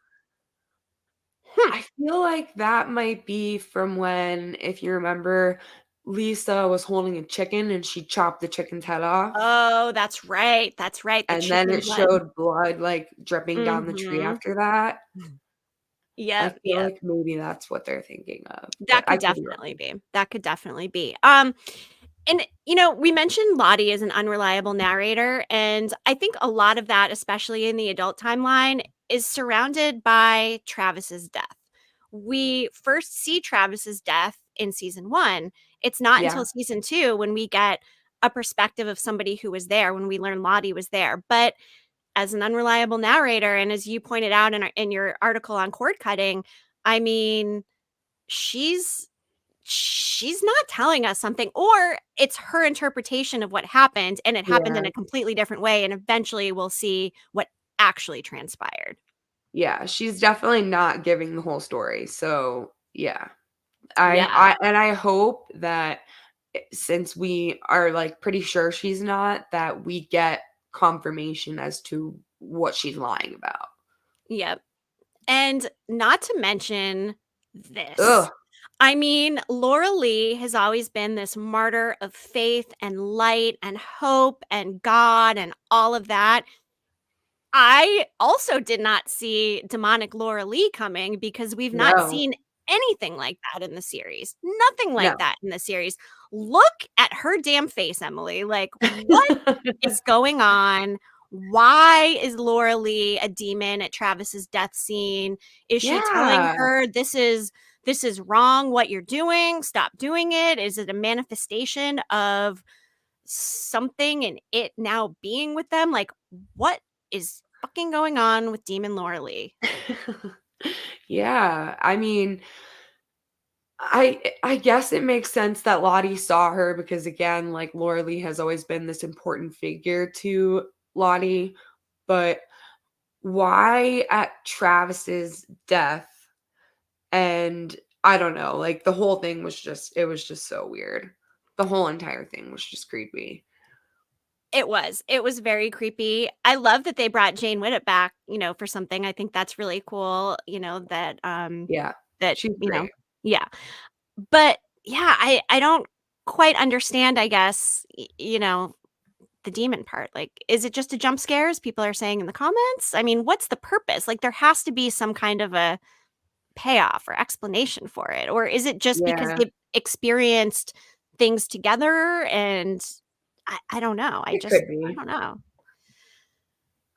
Speaker 1: Hmm.
Speaker 2: I feel like that might be from when, if you remember, Lisa was holding a chicken and she chopped the chicken's head off,
Speaker 1: Oh, that's right. That's right. The
Speaker 2: and then
Speaker 1: chicken
Speaker 2: it
Speaker 1: blood.
Speaker 2: showed blood, like, dripping down the tree
Speaker 1: Mhm.
Speaker 2: after that. I
Speaker 1: Yep,
Speaker 2: feel
Speaker 1: yep.
Speaker 2: like maybe that's what they're thinking of, but
Speaker 1: That
Speaker 2: I
Speaker 1: could
Speaker 2: could be
Speaker 1: definitely
Speaker 2: wrong.
Speaker 1: be. That could definitely be. And we mentioned Lottie as an unreliable narrator, and I think a lot of that, especially in the adult timeline, is surrounded by Travis's death. We first see Travis's death in season 1. It's not
Speaker 2: Yeah,
Speaker 1: until season 2 when we get a perspective of somebody who was there, when we learn Lottie was there. But as an unreliable narrator, and as you pointed out in your article on cord cutting, I mean, she's she's not telling us something, or it's her interpretation of what happened and it happened
Speaker 2: yeah,
Speaker 1: in a completely different way, and eventually we'll see what actually transpired.
Speaker 2: yeah, she's definitely not giving the whole story, so, yeah.
Speaker 1: Yeah.
Speaker 2: I hope that since we are, like, pretty sure she's not, that we get confirmation as to what she's lying about.
Speaker 1: Yep. And not to mention this.
Speaker 2: Ugh,
Speaker 1: I mean, Laura Lee has always been this martyr of faith and light and hope and God and all of that. I also did not see demonic Laura Lee coming because we've not
Speaker 2: no.
Speaker 1: seen anything like that in the series. Nothing
Speaker 2: No.
Speaker 1: like that in the series. Look at her damn face, Emily. Like, what is going on? Why is Laura Lee a demon at Travis's death scene? Is she telling
Speaker 2: Yeah.
Speaker 1: her this is wrong what you're doing? Stop doing it. Is it a manifestation of something and it now being with them? Like, what is fucking going on with Demon Laura Lee?
Speaker 2: Yeah, I mean, I guess it makes sense that Lottie saw her because, again, like, Laura Lee has always been this important figure to Lottie, but why at Travis's death? And I don't know, like, the whole thing was just it was just so weird. The whole entire thing was just creepy.
Speaker 1: It was. It was very creepy. I love that they brought Jane Widdop back, for something. I think that's really cool,
Speaker 2: Yeah,
Speaker 1: that,
Speaker 2: she's great.
Speaker 1: yeah. But yeah, I don't quite understand, I guess, the demon part. Like, is it just a jump scare, as people are saying in the comments? I mean, what's the purpose? Like, there has to be some kind of a payoff or explanation for it? Or is it just because
Speaker 2: Yeah,
Speaker 1: they've experienced things together and I don't know.
Speaker 2: it could
Speaker 1: I
Speaker 2: be.
Speaker 1: don't know.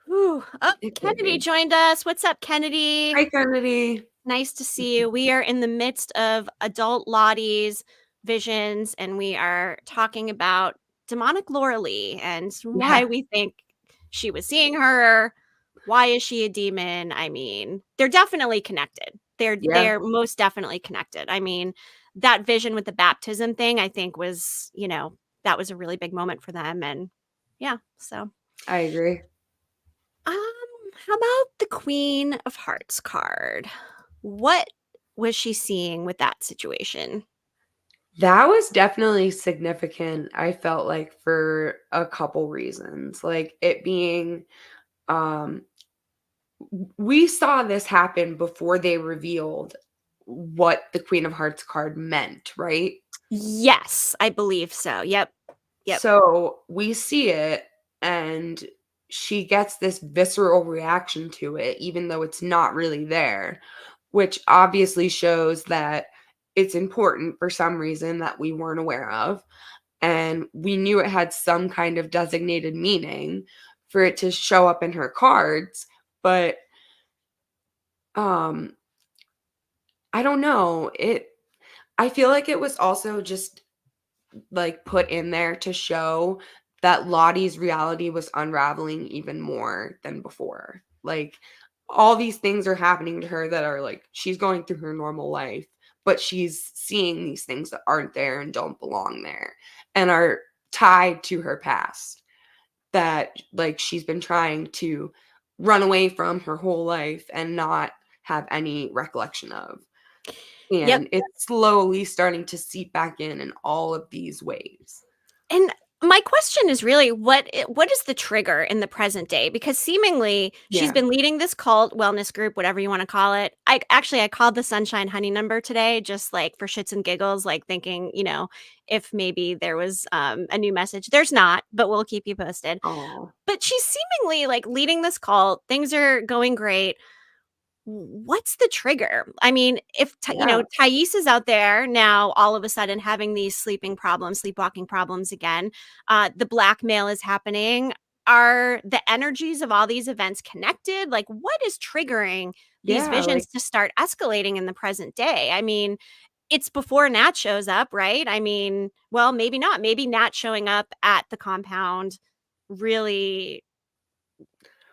Speaker 1: Whew. Oh,
Speaker 2: It could
Speaker 1: Kennedy
Speaker 2: be.
Speaker 1: joined us. What's up, Kennedy?
Speaker 2: Hi, Kennedy.
Speaker 1: Nice to see you. We are in the midst of adult Lottie's visions, and we are talking about demonic Laura Lee and why
Speaker 2: Yeah,
Speaker 1: we think she was seeing her. Why is she a demon? I mean, they're definitely connected. They're
Speaker 2: yeah,
Speaker 1: they're most definitely connected. I mean, that vision with the baptism thing, I think was, that was a really big moment for them. And yeah, so
Speaker 2: I agree.
Speaker 1: how about the Queen of Hearts card? What was she seeing with that situation?
Speaker 2: That was definitely significant, I felt like, for a couple reasons. Like, it being, um we saw this happen before they revealed what the Queen of Hearts card meant, right?
Speaker 1: Yes, I believe so. Yep. Yep.
Speaker 2: So we see it, and she gets this visceral reaction to it, even though it's not really there, which obviously shows that it's important for some reason that we weren't aware of. And we knew it had some kind of designated meaning for it to show up in her cards, but um I don't know. I feel like it was also just like put in there to show that Lottie's reality was unraveling even more than before. Like all these things are happening to her that are like she's going through her normal life, but she's seeing these things that aren't there and don't belong there and are tied to her past that like she's been trying to run away from her whole life and not have any recollection of.
Speaker 1: Yep.
Speaker 2: And it's slowly starting to seep back in all of these ways.
Speaker 1: And my question is really what is the trigger in the present day? Because seemingly she's
Speaker 2: Yeah.
Speaker 1: been leading this cult wellness group, whatever you want to call it. I called the Sunshine Honey number today, just like for shits and giggles, like thinking, if maybe there was a new message. There's not, but we'll keep you posted.
Speaker 2: Oh,
Speaker 1: But she's seemingly like leading this cult. Things are going great. What's the trigger? I mean, if
Speaker 2: yeah.
Speaker 1: Thais is out there now, all of a sudden having these sleeping problems, sleepwalking problems again. The blackmail is happening. Are the energies of all these events connected? Like, what is triggering these
Speaker 2: Yeah,
Speaker 1: visions
Speaker 2: like
Speaker 1: to start escalating in the present day? I mean, it's before Nat shows up, right? I mean, well, maybe not. Maybe Nat showing up at the compound really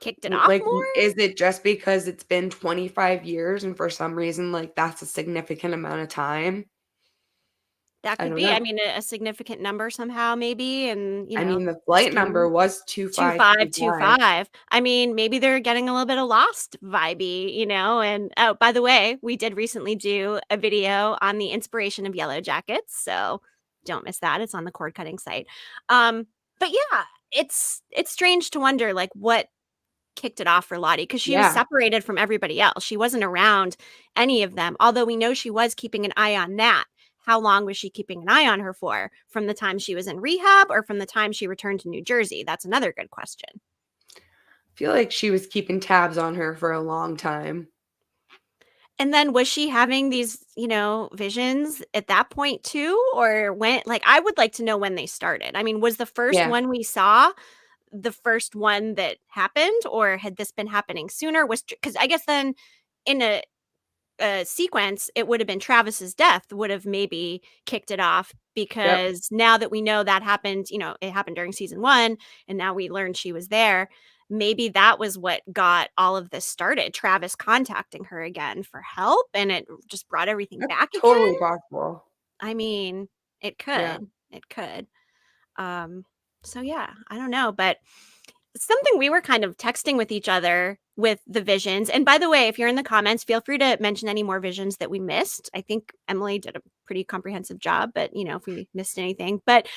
Speaker 1: kicked it off
Speaker 2: like,
Speaker 1: more.
Speaker 2: is it just because it's been 25 years and for some reason, like, that's a significant amount of time?
Speaker 1: That
Speaker 2: I
Speaker 1: could
Speaker 2: don't
Speaker 1: be. I
Speaker 2: know.
Speaker 1: mean, a significant number somehow maybe, and,
Speaker 2: I mean, the
Speaker 1: just
Speaker 2: flight number was 2525.
Speaker 1: 2525. I mean, maybe they're getting a little bit of Lost vibey, and oh, by the way, we did recently do a video on the inspiration of Yellowjackets, so don't miss that. It's on the cord cutting site. But yeah, it's strange to wonder, like, what kicked it off for Lottie because she was
Speaker 2: Yeah.
Speaker 1: separated from everybody else. She wasn't around any of them, although we know she was keeping an eye on Nat. How long was she keeping an eye on her for? From the time she was in rehab or from the time she returned to New Jersey? That's another good question.
Speaker 2: I feel like she was keeping tabs on her for a long time.
Speaker 1: And then was she having these, visions at that point too? Or when, like, I would like to know when they started. I mean, was the first
Speaker 2: Yeah.
Speaker 1: one we saw the first one that happened, or had this been happening sooner? Was because I guess then in a sequence, it would have been Travis's death would have maybe kicked it off
Speaker 2: Yep.
Speaker 1: because now that we know that happened, it happened during season 1 and now we learned she was there. Maybe that was what got all of this started. Travis contacting her again for help and it just brought everything
Speaker 2: That's
Speaker 1: back again.
Speaker 2: totally possible.
Speaker 1: I mean, it
Speaker 2: Yeah.
Speaker 1: could. It could. Um so yeah, I don't know, but something we were kind of texting with each other with the visions. And by the way, if you're in the comments, feel free to mention any more visions that we missed. I think Emily did a pretty comprehensive job, but if we missed anything. But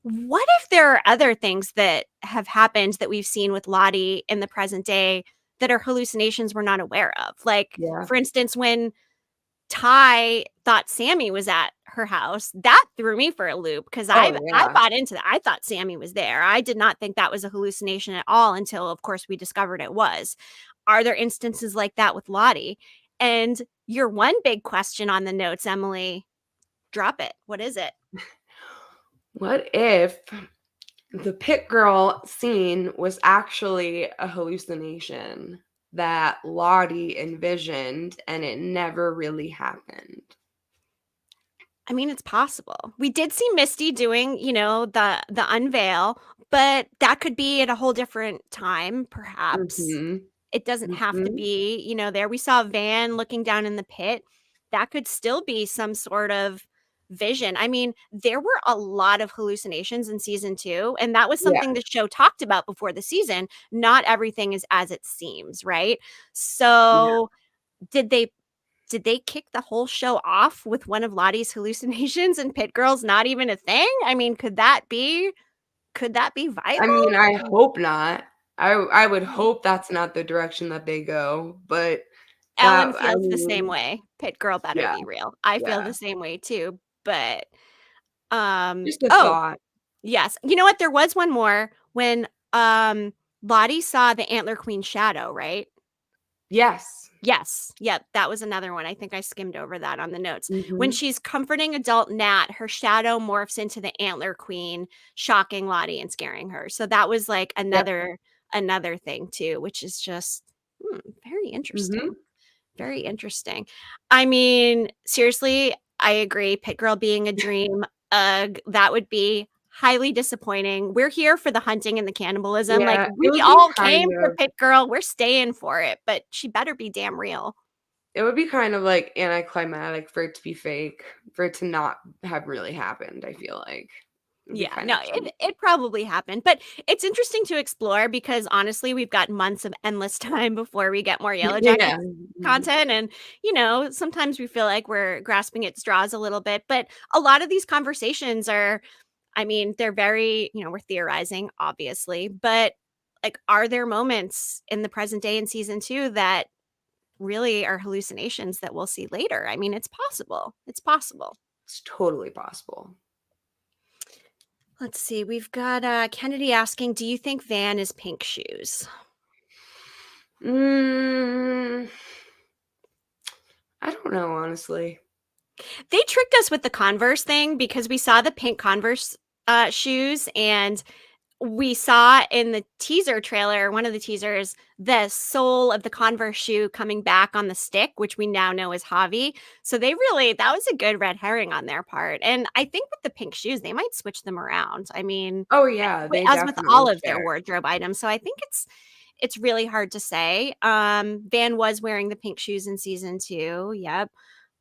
Speaker 1: what if there are other things that have happened that we've seen with Lottie in the present day that are hallucinations we're not aware of? Like,
Speaker 2: Yeah.
Speaker 1: for instance, when Ty thought Sammy was at her house, that threw me for a loop because I
Speaker 2: Oh,
Speaker 1: I
Speaker 2: yeah.
Speaker 1: bought into that. I thought Sammy was there. I did not think that was a hallucination at all until, of course, we discovered it was. Are there instances like that with Lottie? And your one big question on the notes, Emily, drop it. What is it?
Speaker 2: What if the pit girl scene was actually a hallucination that Lottie envisioned and it never really happened?
Speaker 1: I mean, it's possible. We did see Misty doing, the unveil, but that could be at a whole different time, perhaps.
Speaker 2: Mhm.
Speaker 1: It doesn't have to
Speaker 2: Mhm.
Speaker 1: be, there. We saw Van looking down in the pit. That could still be some sort of vision. I mean, there were a lot of hallucinations in season 2, and that was
Speaker 2: Yeah.
Speaker 1: something the show talked about before the season. Not everything is as it seems, right?
Speaker 2: Yeah.
Speaker 1: So, did they kick the whole show off with one of Lottie's hallucinations and Pit Girl's not even a thing? I mean, could that be
Speaker 2: I
Speaker 1: viable?
Speaker 2: mean, I hope not. I would hope that's not the direction that they go, but
Speaker 1: Ellen
Speaker 2: I
Speaker 1: feels the same
Speaker 2: mean,
Speaker 1: way. Pit Girl better
Speaker 2: yeah,
Speaker 1: be real. I feel
Speaker 2: yeah.
Speaker 1: the same way too, but
Speaker 2: Just a
Speaker 1: Oh,
Speaker 2: thought.
Speaker 1: yes. You know what? There was one more when Lottie saw the Antler Queen shadow, right?
Speaker 2: Yes.
Speaker 1: Yes. Yep. That was another one. I think I skimmed over that on the notes. When
Speaker 2: Mhm.
Speaker 1: she's comforting adult Nat, her shadow morphs into the Antler Queen, shocking Lottie and scaring her. So that was like
Speaker 2: Yep.
Speaker 1: another thing too, which is just very interesting.
Speaker 2: Mhm.
Speaker 1: Very interesting. I mean, seriously, I agree. Pit Girl being a dream, ugh, that would be highly disappointing. We're here for the hunting and the cannibalism. Like,
Speaker 2: Yeah,
Speaker 1: we
Speaker 2: it would be
Speaker 1: all
Speaker 2: kind
Speaker 1: came for
Speaker 2: of
Speaker 1: Pit Girl. We're staying for it, but she better be damn real.
Speaker 2: it would be kind of, like, anticlimactic for it to be fake, for it to not have really happened, I feel like. It would be
Speaker 1: Yeah,
Speaker 2: kind
Speaker 1: no,
Speaker 2: of cheap.
Speaker 1: it probably happened, but it's interesting to explore because honestly, we've got months of endless time before we get more Yellow
Speaker 2: Yeah.
Speaker 1: Jackets
Speaker 2: Mhm.
Speaker 1: content, and sometimes we feel like we're grasping at straws a little bit, but a lot of these conversations are, I mean, they're very, we're theorizing, obviously, but like, are there moments in the present day in season 2 that really are hallucinations that we'll see later? I mean, it's possible. It's possible.
Speaker 2: It's totally possible.
Speaker 1: Let's see. We've got Kennedy asking, do you think Van is pink shoes?
Speaker 2: Mm, I don't know, honestly.
Speaker 1: They tricked us with the Converse thing because we saw the pink Converse shoes, and we saw in the teaser trailer, one of the teasers, the sole of the Converse shoe coming back on the stick, which we now know is Javi. So that was a good red herring on their part. And I think with the pink shoes, they might switch them around. I mean,
Speaker 2: Oh, yeah, they
Speaker 1: as with
Speaker 2: definitely
Speaker 1: all of their
Speaker 2: should.
Speaker 1: wardrobe items. So I think it's really hard to say. Van was wearing the pink shoes in season 2. Yep.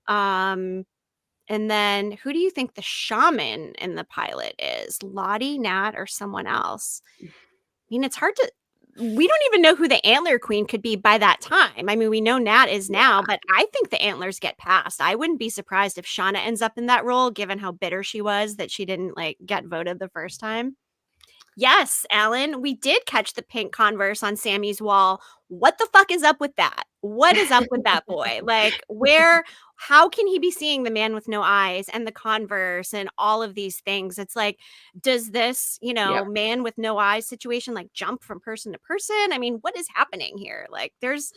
Speaker 1: Um, and then who do you think the shaman in the pilot is? Lottie, Nat, or someone else? I mean, it's hard to. We don't even know who the Antler Queen could be by that time. I mean, we know Nat is now, but I think the antlers get passed. I wouldn't be surprised if Shauna ends up in that role, given how bitter she was that she didn't like get voted the first time. Yes, Alan, we did catch the pink Converse on Sammy's wall. What the fuck is up with that? What is up with that boy? Like, how can he be seeing the man with no eyes and the Converse and all of these things? It's like, does this,
Speaker 2: Yep.
Speaker 1: man with no eyes situation like jump from person to person? I mean, what is happening here? Like, there's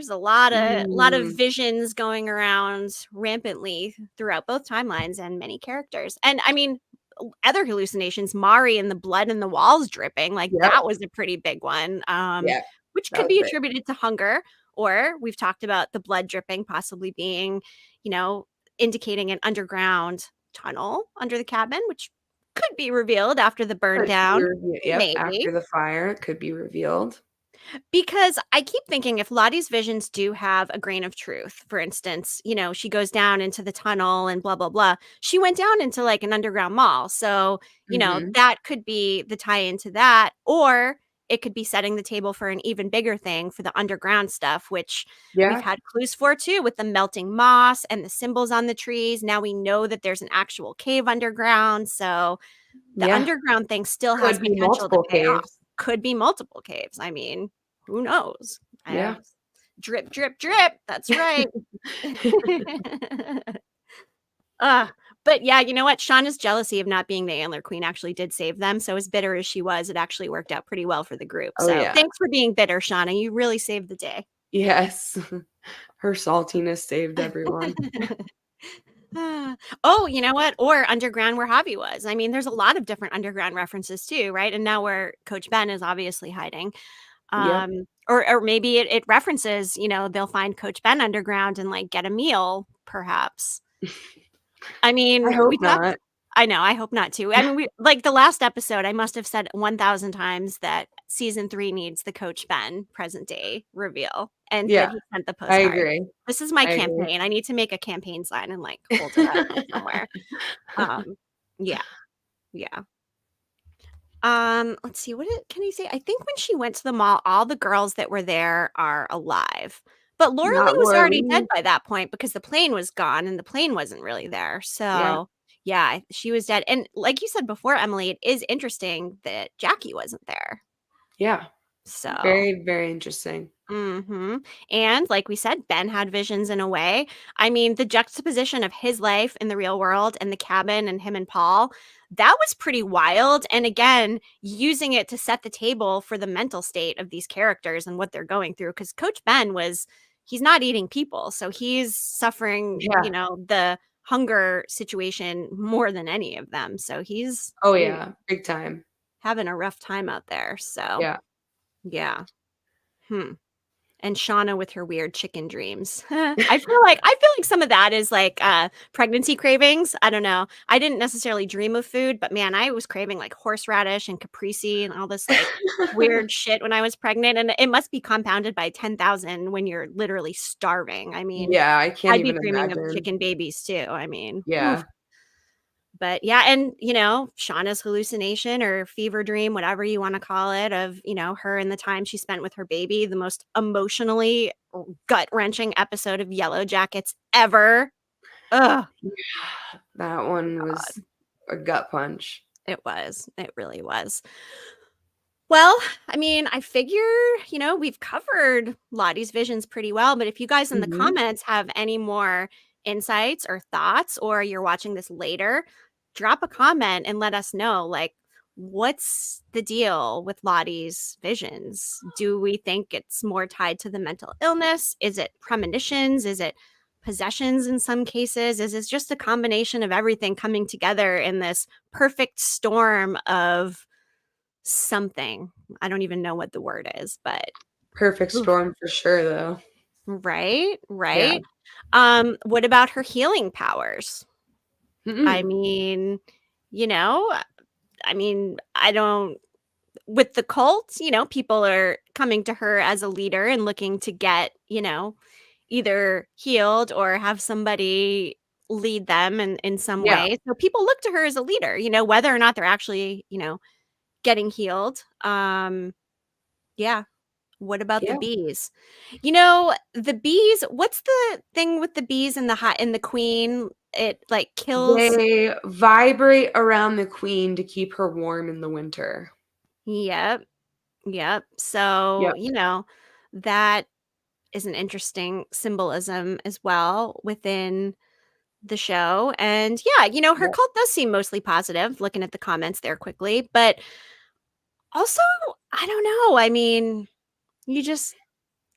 Speaker 1: a lot of
Speaker 2: Mm,
Speaker 1: visions going around rampantly throughout both timelines and many characters. And I mean, other hallucinations, Mari and the blood in the walls dripping, like
Speaker 2: yep,
Speaker 1: that was a pretty big one.
Speaker 2: yep,
Speaker 1: Which
Speaker 2: that
Speaker 1: could
Speaker 2: was
Speaker 1: be
Speaker 2: big.
Speaker 1: attributed to hunger, or we've talked about the blood dripping possibly being, you know, indicating an underground tunnel under the cabin, which could be revealed after the burn
Speaker 2: Could be
Speaker 1: down.
Speaker 2: yep,
Speaker 1: Maybe.
Speaker 2: after the fire, it could be revealed.
Speaker 1: Because I keep thinking if Lottie's visions do have a grain of truth, for instance, she goes down into the tunnel and blah, blah, blah. She went down into like an underground mall. So,
Speaker 2: Mhm.
Speaker 1: that could be the tie into that. Or it could be setting the table for an even bigger thing for the underground stuff, which we've
Speaker 2: Yeah,
Speaker 1: had clues for too, with the melting moss and the symbols on the trees. Now we know that there's an actual cave underground. So the
Speaker 2: yeah.
Speaker 1: underground thing still has
Speaker 2: Could be
Speaker 1: potential to
Speaker 2: multiple
Speaker 1: pay off.
Speaker 2: caves.
Speaker 1: Could be multiple caves. I mean, who knows?
Speaker 2: Yeah.
Speaker 1: Drip, drip, drip. That's right. uh, but yeah, you know what? Shauna's jealousy of not being the Antler Queen actually did save them. So as bitter as she was, it actually worked out pretty well for the group.
Speaker 2: Oh,
Speaker 1: So
Speaker 2: yeah.
Speaker 1: thanks for being bitter, Shauna. You really saved the day.
Speaker 2: Yes. Her saltiness saved everyone.
Speaker 1: Oh, you know what? Or underground where Javi was. I mean, there's a lot of different underground references too, right? And now where Coach Ben is obviously hiding.
Speaker 2: Yep.
Speaker 1: Or maybe it references, they'll find Coach Ben underground and like get a meal, perhaps. I
Speaker 2: I
Speaker 1: mean,
Speaker 2: hope
Speaker 1: we talked.
Speaker 2: not.
Speaker 1: I know, I hope not too. I mean, we like the last episode, I must have said 1,000 times that season 3 needs the Coach Ben present day reveal and that
Speaker 2: Yeah,
Speaker 1: he sent the
Speaker 2: I
Speaker 1: postcard.
Speaker 2: agree.
Speaker 1: This is my
Speaker 2: I agree.
Speaker 1: campaign. I need to make a campaign sign and like hold it up somewhere. Um, yeah, yeah. Let's see. Can you say? I think when she went to the mall, all the girls that were there are alive. But Laura Lee
Speaker 2: Not
Speaker 1: was
Speaker 2: Laura
Speaker 1: already dead
Speaker 2: Lee.
Speaker 1: by that point because the plane was gone and the plane wasn't really there.
Speaker 2: Yeah,
Speaker 1: So, yeah, she was dead. And like you said before, Emily, it is interesting that Jackie wasn't there.
Speaker 2: yeah.
Speaker 1: So
Speaker 2: Very, very interesting.
Speaker 1: And like we said, Ben had visions in a way. I mean, the juxtaposition of his life in the real world and the cabin and him and Paul, that was pretty wild. And again, using it to set the table for the mental state of these characters and what they're going through. Because Coach Ben he's not eating people. So he's suffering,
Speaker 2: Yeah.
Speaker 1: the hunger situation more than any of them. So he's,
Speaker 2: Oh, yeah. Big time.
Speaker 1: having a rough time out there. So,
Speaker 2: Yeah.
Speaker 1: yeah. Hmm. And Shauna with her weird chicken dreams. I feel like some of that is like pregnancy cravings. I don't know. I didn't necessarily dream of food, but man, I was craving like horseradish and caprese and all this like weird shit when I was pregnant. And it must be compounded by 10,000 when you're literally starving. I mean,
Speaker 2: Yeah, I can't
Speaker 1: I'd be
Speaker 2: even
Speaker 1: dreaming of
Speaker 2: imagine.
Speaker 1: chicken babies too. I mean, oof.
Speaker 2: Yeah.
Speaker 1: But yeah, and Shauna's hallucination or fever dream, whatever you want to call it, of her and the time she spent with her baby, the most emotionally gut wrenching episode of Yellowjackets ever. Ugh,
Speaker 2: That one was
Speaker 1: God,
Speaker 2: a gut punch.
Speaker 1: it was. It really was. Well, I mean, I figure, we've covered Lottie's visions pretty well, but if you guys in the
Speaker 2: Mhm.
Speaker 1: comments have any more insights or thoughts, or you're watching this later, drop a comment and let us know, like, what's the deal with Lottie's visions? Do we think it's more tied to the mental illness? Is it premonitions? Is it possessions in some cases? Is it just a combination of everything coming together in this perfect storm of something? I don't even know what the word is, but
Speaker 2: Perfect
Speaker 1: oof.
Speaker 2: storm for sure, though.
Speaker 1: Right,
Speaker 2: Yeah.
Speaker 1: right. What about her healing powers? I
Speaker 2: Mm-mm.
Speaker 1: mean, you know, I don't with the cult, people are coming to her as a leader and looking to get, either healed or have somebody lead them in some
Speaker 2: Yeah.
Speaker 1: way. So people look to her as a leader, whether or not they're actually, getting healed. Yeah. What about the
Speaker 2: Yeah.
Speaker 1: bees? The bees, what's the thing with the bees and the queen? It like kills.
Speaker 2: They vibrate around the queen to keep her warm in the winter.
Speaker 1: Yep. Yep. So,
Speaker 2: Yep.
Speaker 1: that is an interesting symbolism as well within the show. And yeah, her
Speaker 2: Yep.
Speaker 1: cult does seem mostly positive, looking at the comments there quickly, but also, I don't know. I mean, you just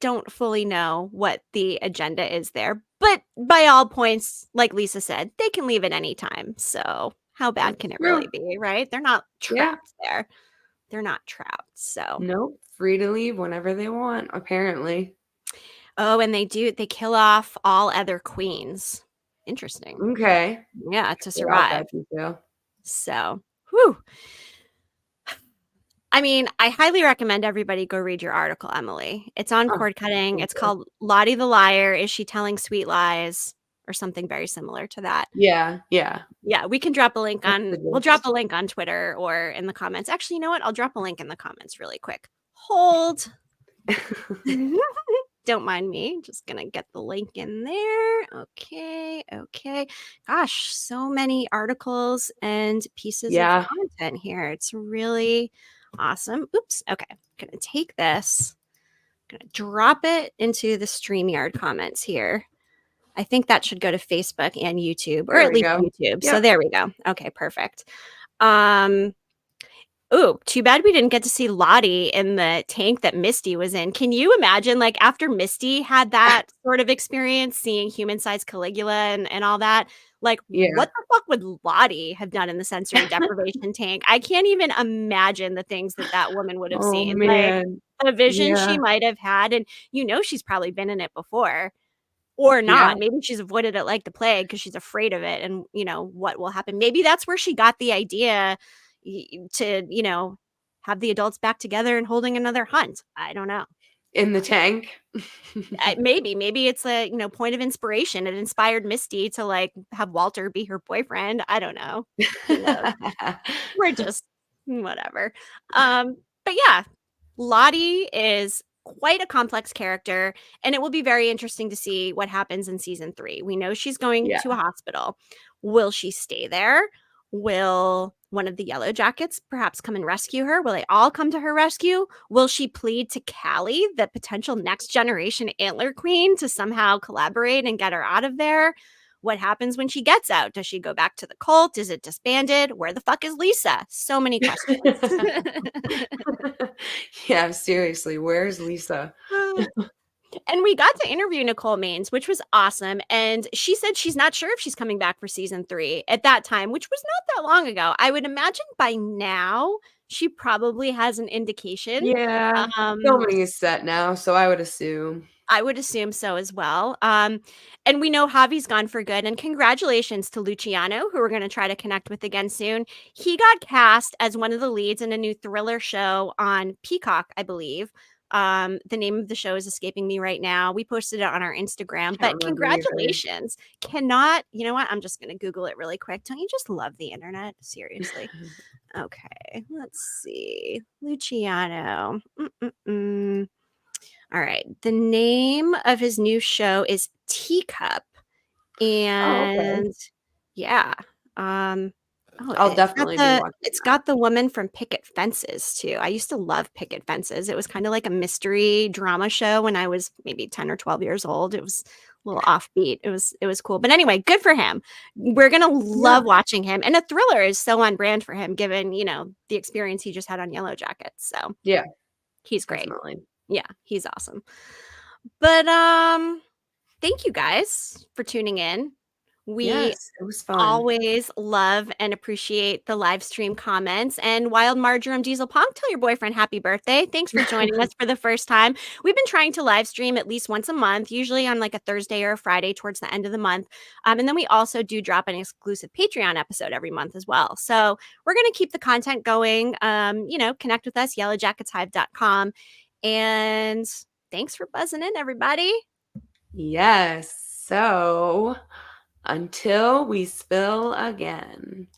Speaker 1: don't fully know what the agenda is there. But by all points, like Lisa said, they can leave at any time. So how bad
Speaker 2: That's
Speaker 1: can it really
Speaker 2: true.
Speaker 1: be, right? They're not
Speaker 2: Yeah.
Speaker 1: trapped there. They're not trapped. So,
Speaker 2: Nope. Free to leave whenever they want, apparently.
Speaker 1: oh, and they kill off all other queens. Interesting.
Speaker 2: Okay.
Speaker 1: Yeah, to
Speaker 2: Forgot
Speaker 1: survive.
Speaker 2: that detail.
Speaker 1: So, whew. I mean, I highly recommend everybody go read your article, Emily. It's on
Speaker 2: Oh,
Speaker 1: cord cutting.
Speaker 2: thank
Speaker 1: It's
Speaker 2: you.
Speaker 1: called Lottie the Liar. Is she telling sweet lies? Or something very similar to that.
Speaker 2: Yeah. Yeah.
Speaker 1: Yeah, we can drop a link
Speaker 2: That's the
Speaker 1: we'll drop
Speaker 2: gist.
Speaker 1: a link on Twitter or in the comments. Actually, you know what? I'll drop a link in the comments really quick. Hold. Don't mind me. Just gonna get the link in there. Okay, okay. Gosh, so many articles and pieces of
Speaker 2: Yeah.
Speaker 1: content here. It's really awesome. Oops. Okay. Gonna take this, gonna drop it into the StreamYard comments here. I think that should go to Facebook and YouTube, or
Speaker 2: There
Speaker 1: at
Speaker 2: we
Speaker 1: least
Speaker 2: go.
Speaker 1: YouTube. So
Speaker 2: Yep.
Speaker 1: there we go. Okay, perfect. Um, Ooh, too bad we didn't get to see Lottie in the tank that Misty was in. Can you imagine, like, after Misty had that sort of experience, seeing human-sized Caligula and all that, like,
Speaker 2: Yeah.
Speaker 1: what the fuck would Lottie have done in the sensory deprivation tank? I can't even imagine the things that woman would have
Speaker 2: Oh,
Speaker 1: seen, like,
Speaker 2: man.
Speaker 1: the vision she
Speaker 2: Yeah.
Speaker 1: might have had, and she's probably been in it before. Or
Speaker 2: Yeah.
Speaker 1: not. Maybe she's avoided it like the plague because she's afraid of it and, what will happen. Maybe that's where she got the idea to, have the adults back together and holding another hunt. I don't know.
Speaker 2: In the tank.
Speaker 1: Maybe it's a, point of inspiration. It inspired Misty to like have Walter be her boyfriend. I don't know. Who knows? We're just whatever. But yeah, Lottie is quite a complex character, and it will be very interesting to see what happens in season 3. We know she's going
Speaker 2: Yeah.
Speaker 1: to a hospital. Will she stay there? Will one of the Yellowjackets perhaps come and rescue her? Will they all come to her rescue? Will she plead to Callie, the potential next generation antler queen, to somehow collaborate and get her out of there? What happens when she gets out? Does she go back to the cult? Is it disbanded? Where the fuck is Lisa? So many questions.
Speaker 2: Yeah, seriously, where's Lisa?
Speaker 1: And we got to interview Nicole Maines, which was awesome. And she said she's not sure if she's coming back for season 3 at that time, which was not that long ago. I would imagine by now she probably has an indication.
Speaker 2: Yeah,
Speaker 1: Um,
Speaker 2: filming is set now, so I would assume.
Speaker 1: I would assume so as well. And we know Javi's gone for good. And congratulations to Luciano, who we're going to try to connect with again soon. He got cast as one of the leads in a new thriller show on Peacock, I believe. The name of the show is escaping me right now. We posted it on our Instagram,
Speaker 2: Can't
Speaker 1: but
Speaker 2: remember either.
Speaker 1: congratulations. Cannot, you know what? I'm just going to Google it really quick. Don't you just love the internet? Seriously. Okay, let's see. Luciano. Mm-mm-mm. All right. The name of his new show is Teacup.
Speaker 2: Oh, okay.
Speaker 1: And yeah. Um oh,
Speaker 2: I'll definitely be watching
Speaker 1: it's
Speaker 2: that.
Speaker 1: got the woman from Picket Fences too. I used to love Picket Fences. It was kind of like a mystery drama show when I was maybe 10 or 12 years old. It was a little offbeat. It was cool. But anyway, good for him. We're going to
Speaker 2: Yeah,
Speaker 1: love watching him. And a thriller is so on brand for him given, the experience he just had on Yellow Jackets. So,
Speaker 2: yeah,
Speaker 1: he's great.
Speaker 2: definitely.
Speaker 1: Yeah, he's awesome. But thank you guys for tuning in. We
Speaker 2: Yes, it was fun.
Speaker 1: always love and appreciate the live stream comments. And Wild Marjoram Diesel Punk, tell your boyfriend happy birthday. Thanks for joining us for the first time. We've been trying to live stream at least once a month, usually on like a Thursday or a Friday towards the end of the month. And then we also do drop an exclusive Patreon episode every month as well. So we're going to keep the content going. Connect with us, yellowjacketshive.com. And thanks for buzzing in, everybody.
Speaker 2: Yes. So until we spill again.